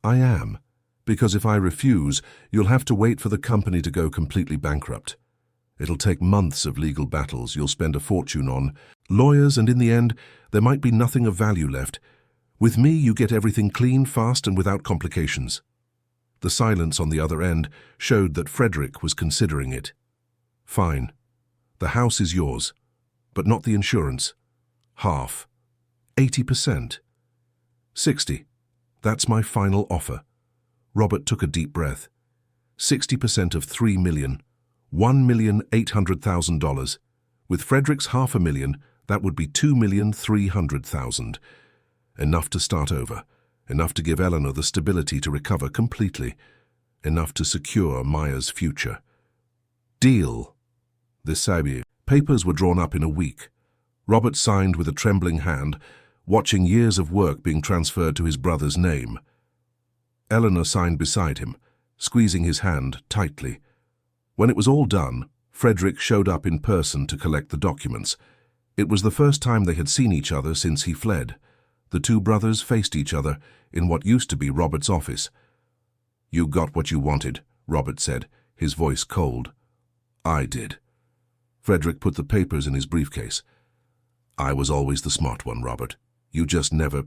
"I am. Because if I refuse, you'll have to wait for the company to go completely bankrupt. It'll take months of legal battles you'll spend a fortune on, lawyers, and in the end, there might be nothing of value left. With me, you get everything clean, fast, and without complications." The silence on the other end showed that Frederick was considering it. "Fine. The house is yours, but not the insurance. Half. 80%. 60. That's my final offer." Robert took a deep breath. 60% of $3 million. $1,800,000. With Frederick's $500,000, that would be $2,300,000. Enough to start over. enough to give Eleanor the stability to recover completely, enough to secure Maya's future. Deal. The Sabi. Papers were drawn up in a week. Robert signed with a trembling hand, watching years of work being transferred to his brother's name. Eleanor signed beside him, squeezing his hand tightly. When it was all done, Frederick showed up in person to collect the documents. It was the first time they had seen each other since he fled. The two brothers faced each other in what used to be Robert's office. "You got what you wanted," Robert said, his voice cold. "I did." Frederick put the papers in his briefcase. "I was always the smart one, Robert. You just never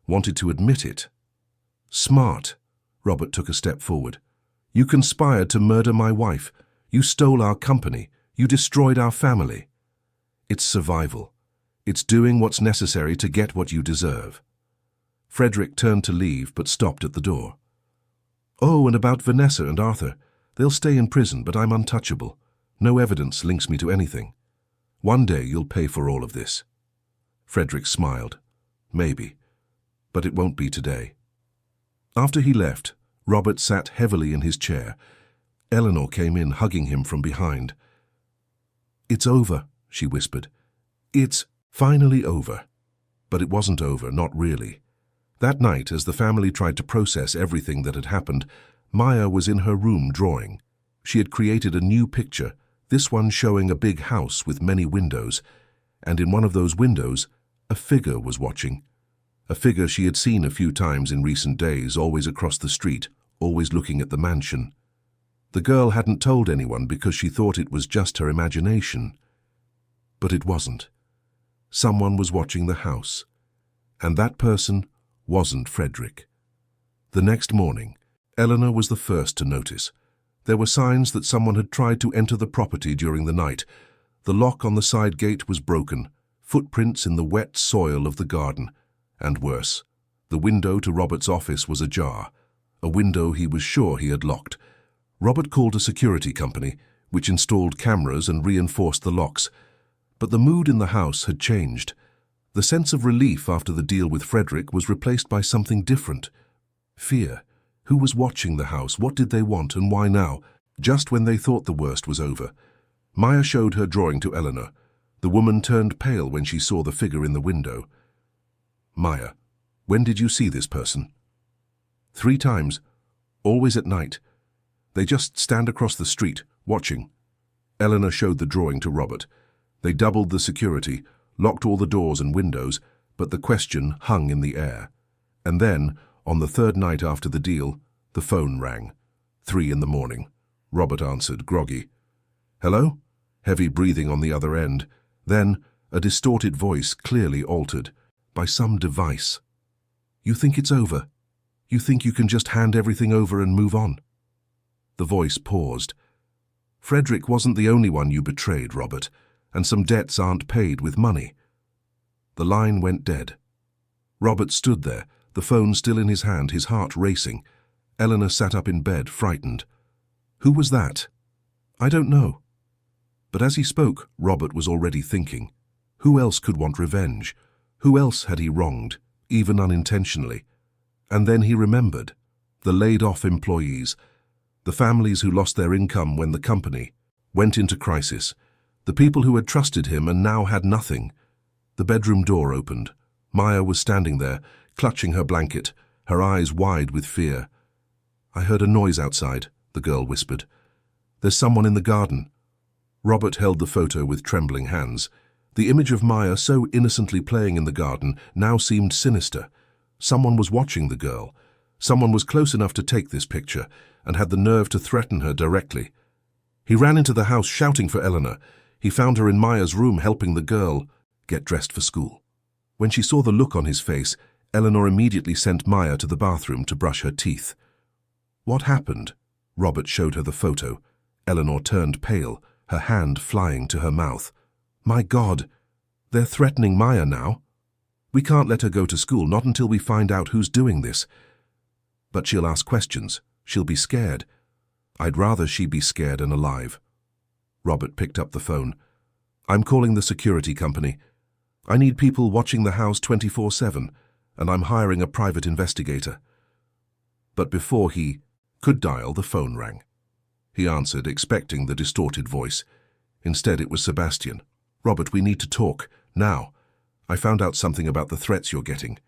wanted to admit it." "Smart?" Robert took a step forward. "You conspired to murder my wife. You stole our company. You destroyed our family. It's survival. It's doing what's necessary to get what you deserve." Frederick turned to leave but stopped at the door. "Oh, and about Vanessa and Arthur. They'll stay in prison, but I'm untouchable. No evidence links me to anything. One day you'll pay for all of this." Frederick smiled. "Maybe. But it won't be today." After he left, Robert sat heavily in his chair. Eleanor came in, hugging him from behind. "It's over," she whispered. "It's finally over." But it wasn't over, not really. That night, as the family tried to process everything that had happened, Maya was in her room drawing. She had created a new picture, this one showing a big house with many windows, and in one of those windows, a figure was watching. A figure she had seen a few times in recent days, always across the street, always looking at the mansion. The girl hadn't told anyone because she thought it was just her imagination. But it wasn't. Someone was watching the house, and that person wasn't Frederick. The next morning, Eleanor was the first to notice. There were signs that someone had tried to enter the property during the night. The lock on the side gate was broken, footprints in the wet soil of the garden, and worse, the window to Robert's office was ajar, a window he was sure he had locked. Robert called a security company, which installed cameras and reinforced the locks. But the mood in the house had changed. The sense of relief after the deal with Frederick was replaced by something different. Fear. Who was watching the house? What did they want, and why now? Just when they thought the worst was over. Maya showed her drawing to Eleanor. The woman turned pale when she saw the figure in the window. "Maya, when did you see this person?" "3 times. Always at night. They just stand across the street, watching." Eleanor showed the drawing to Robert. They doubled the security, locked all the doors and windows, but the question hung in the air. And then, on the 3rd night after the deal, the phone rang. 3 in the morning. Robert answered, groggy. "Hello?" Heavy breathing on the other end. Then, a distorted voice clearly altered by some device. "You think it's over? You think you can just hand everything over and move on?" The voice paused. "Frederick wasn't the only one you betrayed, Robert, and some debts aren't paid with money." The line went dead. Robert stood there, the phone still in his hand, his heart racing. Eleanor sat up in bed, frightened. "Who was that?" "I don't know." But as he spoke, Robert was already thinking. Who else could want revenge? Who else had he wronged, even unintentionally? And then he remembered. The laid-off employees. The families who lost their income when the company went into crisis. The people who had trusted him and now had nothing. The bedroom door opened. Maya was standing there, clutching her blanket, her eyes wide with fear. "I heard a noise outside," the girl whispered. "There's someone in the garden." Robert held the photo with trembling hands. The image of Maya, so innocently playing in the garden, now seemed sinister. Someone was watching the girl. Someone was close enough to take this picture and had the nerve to threaten her directly. He ran into the house shouting for Eleanor. He found her in Maya's room helping the girl get dressed for school. When she saw the look on his face, Eleanor immediately sent Maya to the bathroom to brush her teeth. "What happened?" Robert showed her the photo. Eleanor turned pale, her hand flying to her mouth. "My God, they're threatening Maya now. We can't let her go to school, not until we find out who's doing this. But she'll ask questions. She'll be scared. I'd rather she be scared and alive." Robert picked up the phone. "I'm calling the security company. I need people watching the house 24/7. and I'm hiring a private investigator." But before he could dial, the phone rang. He answered, expecting the distorted voice. Instead, it was Sebastian. "Robert, we need to talk. Now. I found out something about the threats you're getting."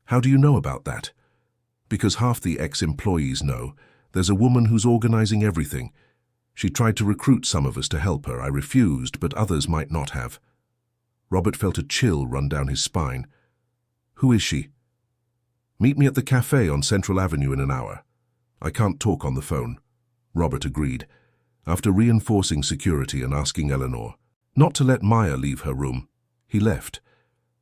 "How do you know about that?" "Because half the ex-employees know. There's a woman who's organizing everything. She tried to recruit some of us to help her. I refused, but others might not have." Robert felt a chill run down his spine. "Who is she?" "Meet me at the cafe on Central Avenue in an hour." "I can't talk on the phone." Robert agreed, after reinforcing security and asking Eleanor not to let Maya leave her room. He left.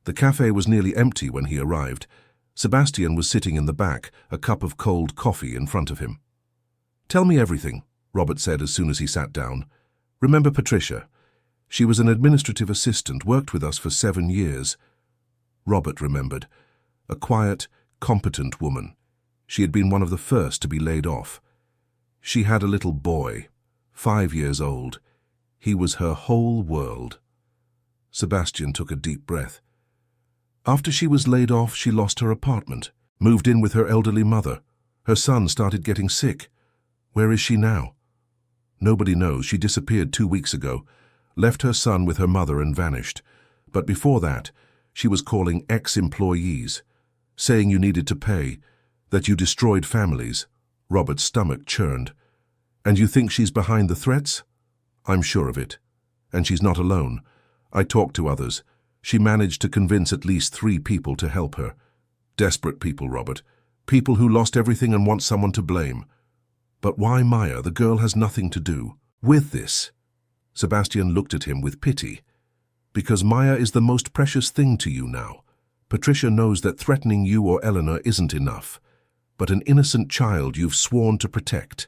The cafe was nearly empty when he arrived. Sebastian was sitting in the back, a cup of cold coffee in front of him. "Tell me everything," Robert said as soon as he sat down. "Remember Patricia? She was an administrative assistant, worked with us for 7 years. Robert remembered. A quiet, competent woman. She had been one of the first to be laid off. She had a little boy, 5 years old. He was her whole world. Sebastian took a deep breath. After she was laid off, she lost her apartment, moved in with her elderly mother. Her son started getting sick. Where is she now? Nobody knows. She disappeared 2 weeks ago, left her son with her mother and vanished. But before that, she was calling ex-employees, saying you needed to pay, that you destroyed families. Robert's stomach churned. And you think she's behind the threats? I'm sure of it. And she's not alone. I talked to others. She managed to convince at least 3 people to help her. Desperate people, Robert. People who lost everything and want someone to blame. But why Maya? The girl has nothing to do with this. Sebastian looked at him with pity. Because Maya is the most precious thing to you now. Patricia knows that threatening you or Eleanor isn't enough. But an innocent child you've sworn to protect,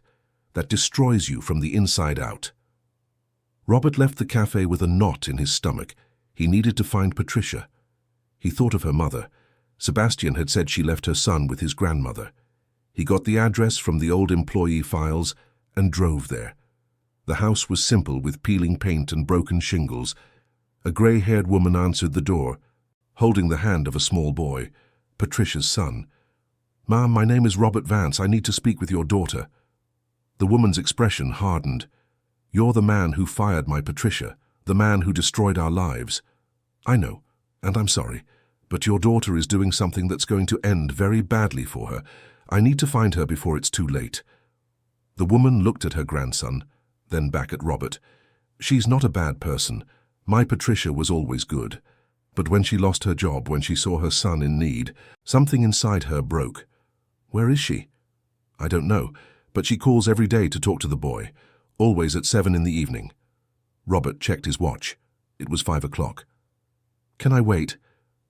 that destroys you from the inside out. Robert left the cafe with a knot in his stomach. He needed to find Patricia. He thought of her mother. Sebastian had said she left her son with his grandmother. He got the address from the old employee files and drove there. The house was simple, with peeling paint and broken shingles. A grey-haired woman answered the door, holding the hand of a small boy, Patricia's son. "Ma'am, my name is Robert Vance. I need to speak with your daughter." The woman's expression hardened. "You're the man who fired my Patricia, the man who destroyed our lives." "I know, and I'm sorry, but your daughter is doing something that's going to end very badly for her. I need to find her before it's too late." The woman looked at her grandson, then back at Robert. "She's not a bad person. My Patricia was always good. But when she lost her job, when she saw her son in need, something inside her broke." "Where is she?" "I don't know, but she calls every day to talk to the boy, always at 7 in the evening." Robert checked his watch. It was 5 o'clock. "Can I wait?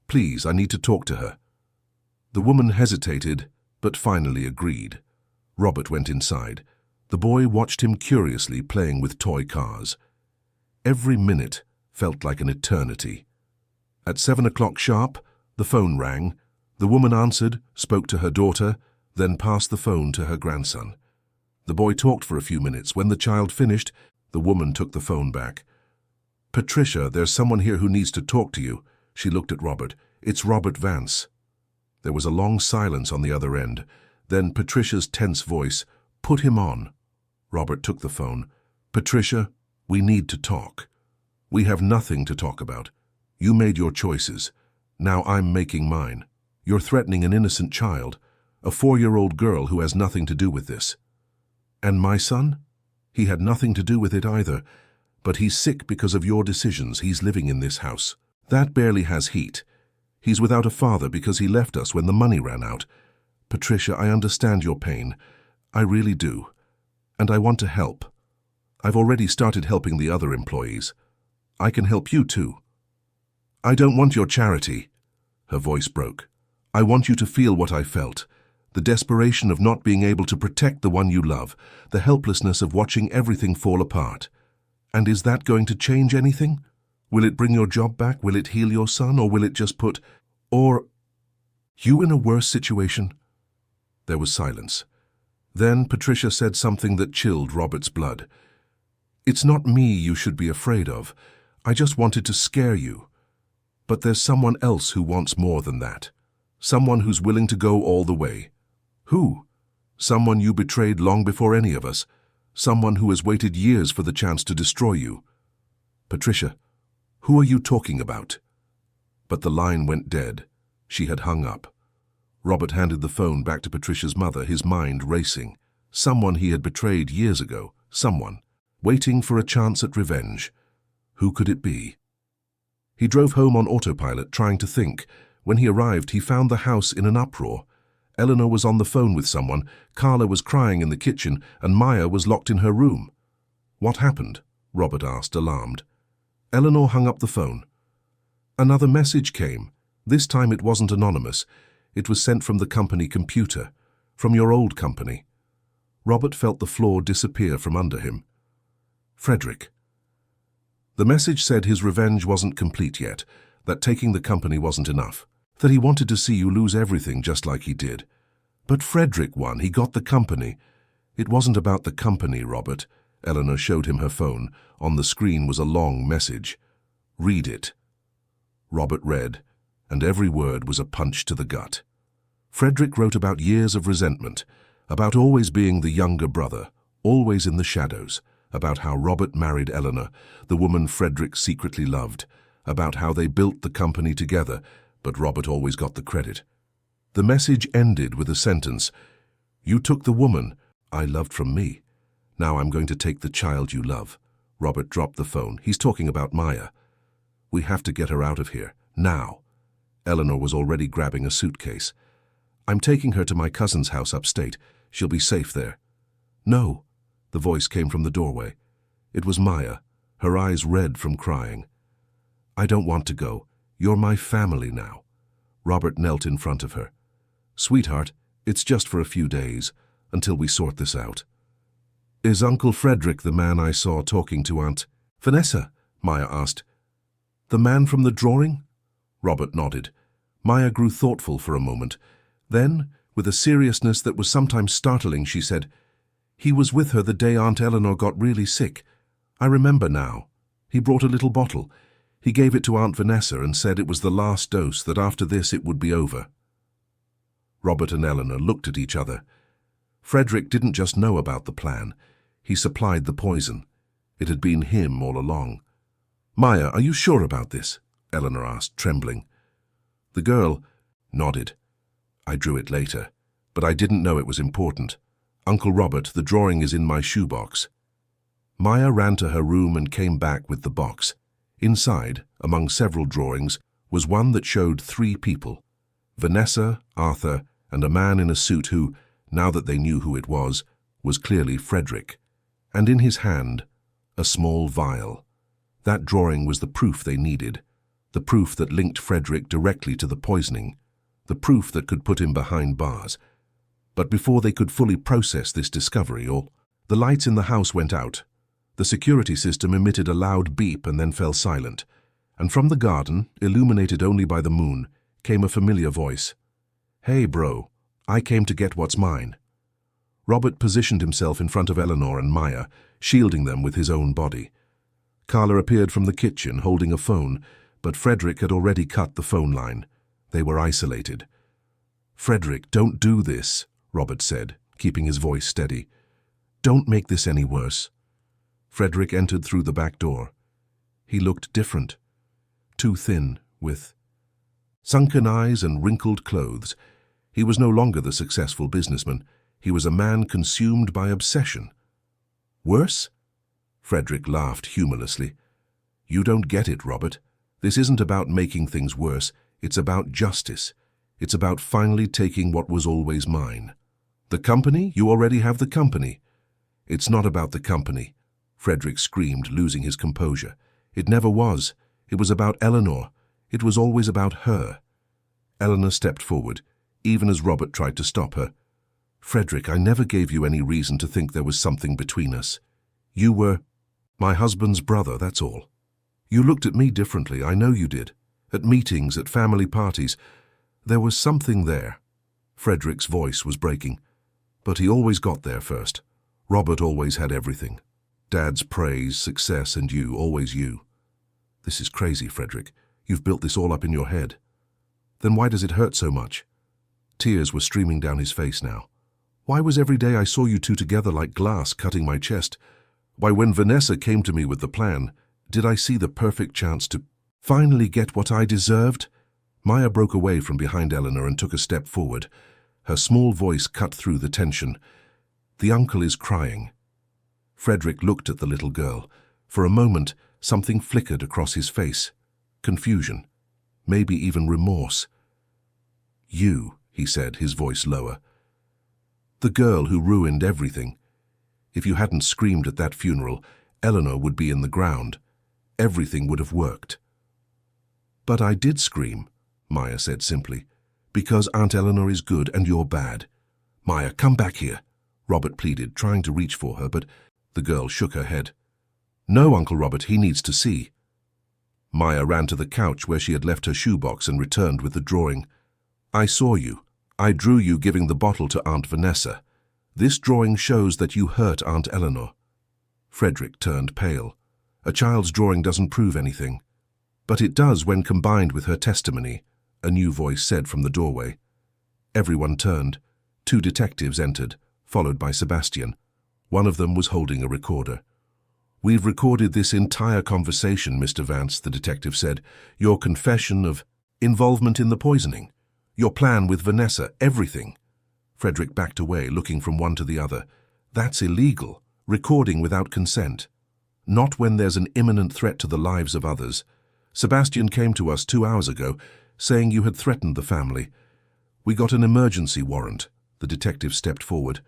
Please, I need to talk to her." The woman hesitated, but finally agreed. Robert went inside. The boy watched him curiously, playing with toy cars. Every minute felt like an eternity. At 7 o'clock sharp, the phone rang. The woman answered, spoke to her daughter, then passed the phone to her grandson. The boy talked for a few minutes. When the child finished, the woman took the phone back. "Patricia, there's someone here who needs to talk to you." She looked at Robert. "It's Robert Vance." There was a long silence on the other end. Then Patricia's tense voice, "Put him on." Robert took the phone. "Patricia, we need to talk. We have nothing to talk about. You made your choices. Now I'm making mine. You're threatening an innocent child, a 4-year-old girl who has nothing to do with this." "And my son? He had nothing to do with it either. But he's sick because of your decisions. He's living in this house. That barely has heat. He's without a father because he left us when the money ran out. Patricia, I understand your pain. I really do. And I want to help. I've already started helping the other employees. I can help you too." "I don't want your charity." Her voice broke. "I want you to feel what I felt. The desperation of not being able to protect the one you love. The helplessness of watching everything fall apart. And is that going to change anything? Will it bring your job back? Will it heal your son? Or will it just put you in a worse situation?" There was silence. Then Patricia said something that chilled Robert's blood. "It's not me you should be afraid of. I just wanted to scare you. But there's someone else who wants more than that. Someone who's willing to go all the way. Who? Someone you betrayed long before any of us. Someone who has waited years for the chance to destroy you. Patricia, who are you talking about? But the line went dead. She had hung up. Robert handed the phone back to Patricia's mother, his mind racing. Someone he had betrayed years ago. Someone. Waiting for a chance at revenge. Who could it be? He drove home on autopilot, trying to think. When he arrived, he found the house in an uproar. Eleanor was on the phone with someone, Carla was crying in the kitchen, and Maya was locked in her room. What happened? Robert asked, alarmed. Eleanor hung up the phone. Another message came. This time it wasn't anonymous. It was sent from the company computer, from your old company. Robert felt the floor disappear from under him. Frederick. The message said his revenge wasn't complete yet, that taking the company wasn't enough, that he wanted to see you lose everything just like he did. But Frederick won. He got the company. It wasn't about the company, Robert. Eleanor showed him her phone. On the screen was a long message. Read it. Robert read, and every word was a punch to the gut. Frederick wrote about years of resentment, about always being the younger brother, always in the shadows, about how Robert married Eleanor, the woman Frederick secretly loved, about how they built the company together, but Robert always got the credit. The message ended with a sentence, "You took the woman I loved from me. Now I'm going to take the child you love." Robert dropped the phone. He's talking about Maya. We have to get her out of here, now. Eleanor was already grabbing a suitcase. I'm taking her to my cousin's house upstate. She'll be safe there. No, the voice came from the doorway. It was Maya, her eyes red from crying. I don't want to go. You're my family now. Robert knelt in front of her. Sweetheart, it's just for a few days, until we sort this out. Is Uncle Frederick the man I saw talking to Aunt Vanessa? Maya asked. The man from the drawing? Robert nodded. Maya grew thoughtful for a moment. Then, with a seriousness that was sometimes startling, she said, He was with her the day Aunt Eleanor got really sick. I remember now. He brought a little bottle. He gave it to Aunt Vanessa and said it was the last dose, that after this it would be over. Robert and Eleanor looked at each other. Frederick didn't just know about the plan. He supplied the poison. It had been him all along. Maya, are you sure about this? Eleanor asked, trembling. The girl nodded. I drew it later, but I didn't know it was important. Uncle Robert, the drawing is in my shoebox. Maya ran to her room and came back with the box. Inside, among several drawings, was one that showed 3 people. Vanessa, Arthur, and a man in a suit who, now that they knew who it was clearly Frederick. And in his hand, a small vial. That drawing was the proof they needed, the proof that linked Frederick directly to the poisoning, the proof that could put him behind bars. But before they could fully process this discovery, the lights in the house went out. The security system emitted a loud beep and then fell silent, and from the garden, illuminated only by the moon, came a familiar voice. Hey, bro, I came to get what's mine. Robert positioned himself in front of Eleanor and Maya, shielding them with his own body. Carla appeared from the kitchen, holding a phone, but Frederick had already cut the phone line. They were isolated. Frederick, don't do this, Robert said, keeping his voice steady. Don't make this any worse. Frederick entered through the back door. He looked different, too thin, with sunken eyes and wrinkled clothes. He was no longer the successful businessman. He was a man consumed by obsession. Worse? Frederick laughed humorlessly. You don't get it, Robert. This isn't about making things worse. It's about justice. It's about finally taking what was always mine. The company? You already have the company. It's not about the company, Frederick screamed, losing his composure. It never was. It was about Eleanor. It was always about her. Eleanor stepped forward, even as Robert tried to stop her. Frederick, I never gave you any reason to think there was something between us. You were my husband's brother, that's all. You looked at me differently, I know you did. At meetings, at family parties. There was something there. Frederick's voice was breaking. But he always got there first. Robert always had everything. Dad's praise, success, and you, always you. This is crazy, Frederick. You've built this all up in your head. Then why does it hurt so much? Tears were streaming down his face now. Why was every day I saw you two together like glass cutting my chest? Why, when Vanessa came to me with the plan, did I see the perfect chance to finally get what I deserved? Maya broke away from behind Eleanor and took a step forward. Her small voice cut through the tension. The uncle is crying. Frederick looked at the little girl. For a moment, something flickered across his face. Confusion. Maybe even remorse. You, he said, his voice lower. The girl who ruined everything. If you hadn't screamed at that funeral, Eleanor would be in the ground. Everything would have worked. But I did scream, Maya said simply, because Aunt Eleanor is good and you're bad. Maya, come back here, Robert pleaded, trying to reach for her, but the girl shook her head. No, Uncle Robert, he needs to see. Maya ran to the couch where she had left her shoebox and returned with the drawing. I saw you. I drew you giving the bottle to Aunt Vanessa. This drawing shows that you hurt Aunt Eleanor. Frederick turned pale. A child's drawing doesn't prove anything. But it does when combined with her testimony, a new voice said from the doorway. Everyone turned. 2 detectives entered, followed by Sebastian. One of them was holding a recorder. We've recorded this entire conversation, Mr. Vance, the detective said. Your confession of involvement in the poisoning. Your plan with Vanessa, everything. Frederick backed away, looking from one to the other. That's illegal. Recording without consent. Not when there's an imminent threat to the lives of others. Sebastian came to us 2 hours ago, saying you had threatened the family. We got an emergency warrant. The detective stepped forward.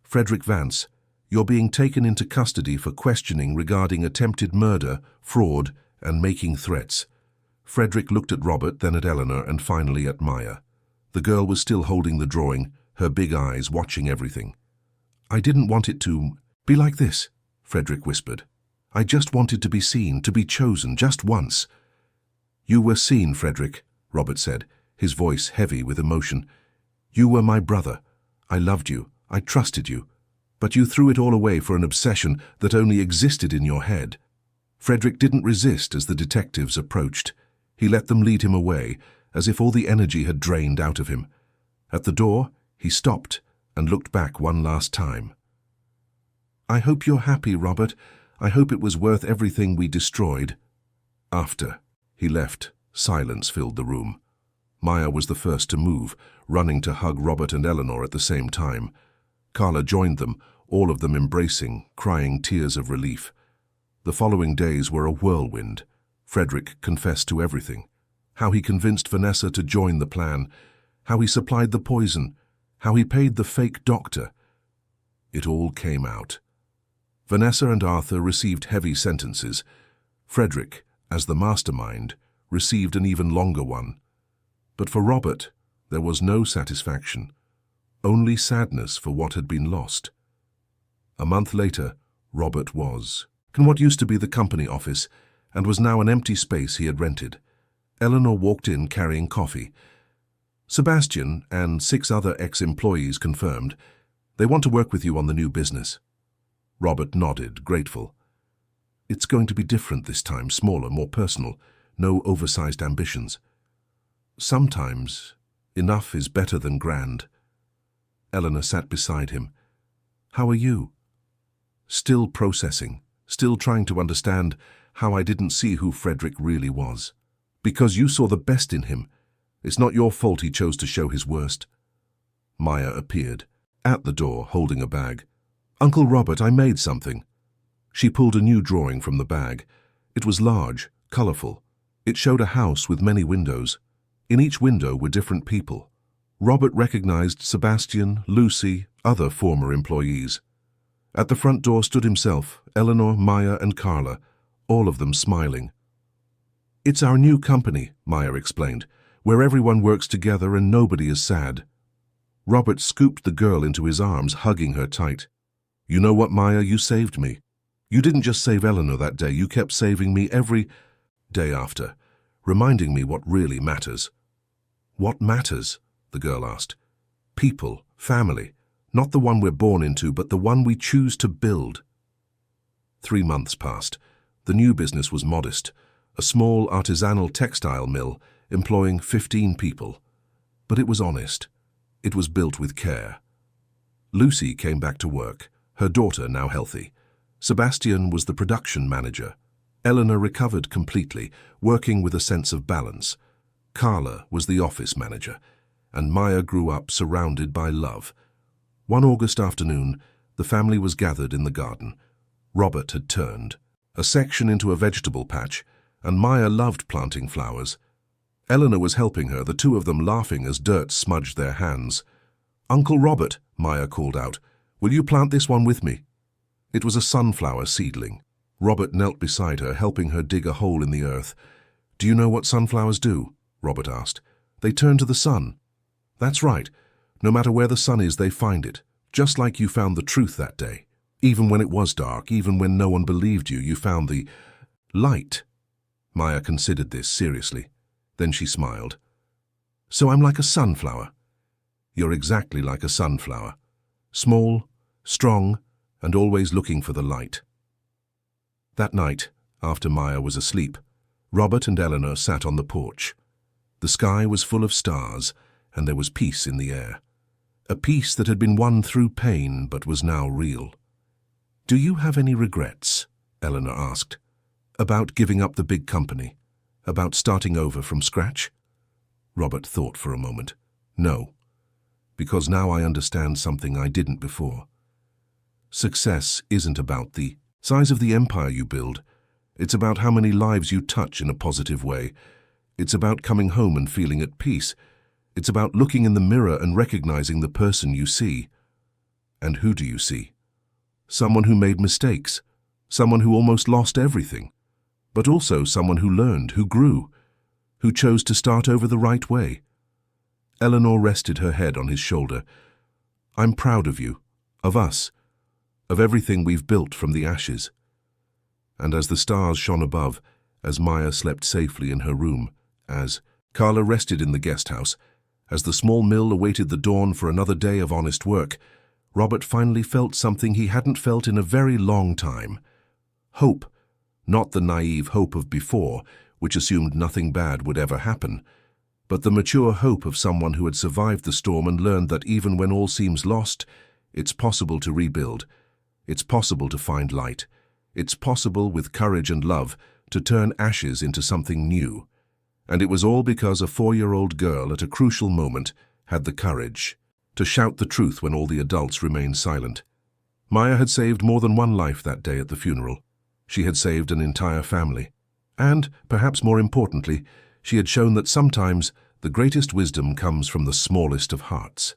Frederick Vance, you're being taken into custody for questioning regarding attempted murder, fraud, and making threats. Frederick looked at Robert, then at Eleanor, and finally at Maya. The girl was still holding the drawing, her big eyes watching everything. I didn't want it to be like this, Frederick whispered. I just wanted to be seen, to be chosen, just once. You were seen, Frederick, Robert said, his voice heavy with emotion. You were my brother. I loved you. I trusted you. But you threw it all away for an obsession that only existed in your head. Frederick didn't resist as the detectives approached. He let them lead him away, as if all the energy had drained out of him. At the door, he stopped and looked back one last time. I hope you're happy, Robert. I hope it was worth everything we destroyed. After he left, silence filled the room. Maya was the first to move, running to hug Robert and Eleanor at the same time. Carla joined them, all of them embracing, crying tears of relief. The following days were a whirlwind. Frederick confessed to everything. How he convinced Vanessa to join the plan, how he supplied the poison, how he paid the fake doctor. It all came out. Vanessa and Arthur received heavy sentences. Frederick, as the mastermind, received an even longer one. But for Robert, there was no satisfaction, only sadness for what had been lost. A month later, Robert was in what used to be the company office and was now an empty space he had rented. Eleanor walked in carrying coffee. Sebastian and 6 other ex-employees confirmed. They want to work with you on the new business. Robert nodded, grateful. It's going to be different this time, smaller, more personal, no oversized ambitions. Sometimes, enough is better than grand. Eleanor sat beside him. How are you? Still processing, still trying to understand how I didn't see who Frederick really was. Because you saw the best in him. It's not your fault he chose to show his worst. Maya appeared, at the door, holding a bag. Uncle Robert, I made something. She pulled a new drawing from the bag. It was large, colorful. It showed a house with many windows. In each window were different people. Robert recognized Sebastian, Lucy, other former employees. At the front door stood himself, Eleanor, Maya, and Carla, all of them smiling. It's our new company, Maya explained, where everyone works together and nobody is sad. Robert scooped the girl into his arms, hugging her tight. You know what, Maya, you saved me. You didn't just save Eleanor that day, you kept saving me every day after, reminding me what really matters. What matters? The girl asked. People, family, not the one we're born into, but the one we choose to build. 3 months passed. The new business was modest, a small artisanal textile mill employing 15 people. But it was honest. It was built with care. Lucy came back to work, her daughter now healthy. Sebastian was the production manager. Eleanor recovered completely, working with a sense of balance. Carla was the office manager, and Maya grew up surrounded by love. One August afternoon, the family was gathered in the garden. Robert had turned a section into a vegetable patch, and Maya loved planting flowers. Eleanor was helping her, the two of them laughing as dirt smudged their hands. "Uncle Robert," Maya called out, "will you plant this one with me?" It was a sunflower seedling. Robert knelt beside her, helping her dig a hole in the earth. "Do you know what sunflowers do?" Robert asked. "They turn to the sun." "That's right. No matter where the sun is, they find it. Just like you found the truth that day. Even when it was dark, even when no one believed you, you found the light." Maya considered this seriously. Then she smiled. "So I'm like a sunflower." "You're exactly like a sunflower. Small, strong, and always looking for the light." That night, after Maya was asleep, Robert and Eleanor sat on the porch. The sky was full of stars, and there was peace in the air. A peace that had been won through pain but was now real. "Do you have any regrets?" Eleanor asked. "About giving up the big company? About starting over from scratch?" Robert thought for a moment. "No, because now I understand something I didn't before. Success isn't about the size of the empire you build. It's about how many lives you touch in a positive way. It's about coming home and feeling at peace. It's about looking in the mirror and recognizing the person you see." "And who do you see?" "Someone who made mistakes, someone who almost lost everything, but also someone who learned, who grew, who chose to start over the right way." Eleanor rested her head on his shoulder. "I'm proud of you, of us, of everything we've built from the ashes." And as the stars shone above, as Maya slept safely in her room, as Carla rested in the guest house, as the small mill awaited the dawn for another day of honest work, Robert finally felt something he hadn't felt in a very long time. Hope. Not the naive hope of before, which assumed nothing bad would ever happen, but the mature hope of someone who had survived the storm and learned that even when all seems lost, it's possible to rebuild. It's possible to find light. It's possible, with courage and love, to turn ashes into something new. And it was all because a 4-year-old girl at a crucial moment had the courage to shout the truth when all the adults remained silent. Maya had saved more than one life that day at the funeral. She had saved an entire family. And, perhaps more importantly, she had shown that sometimes the greatest wisdom comes from the smallest of hearts.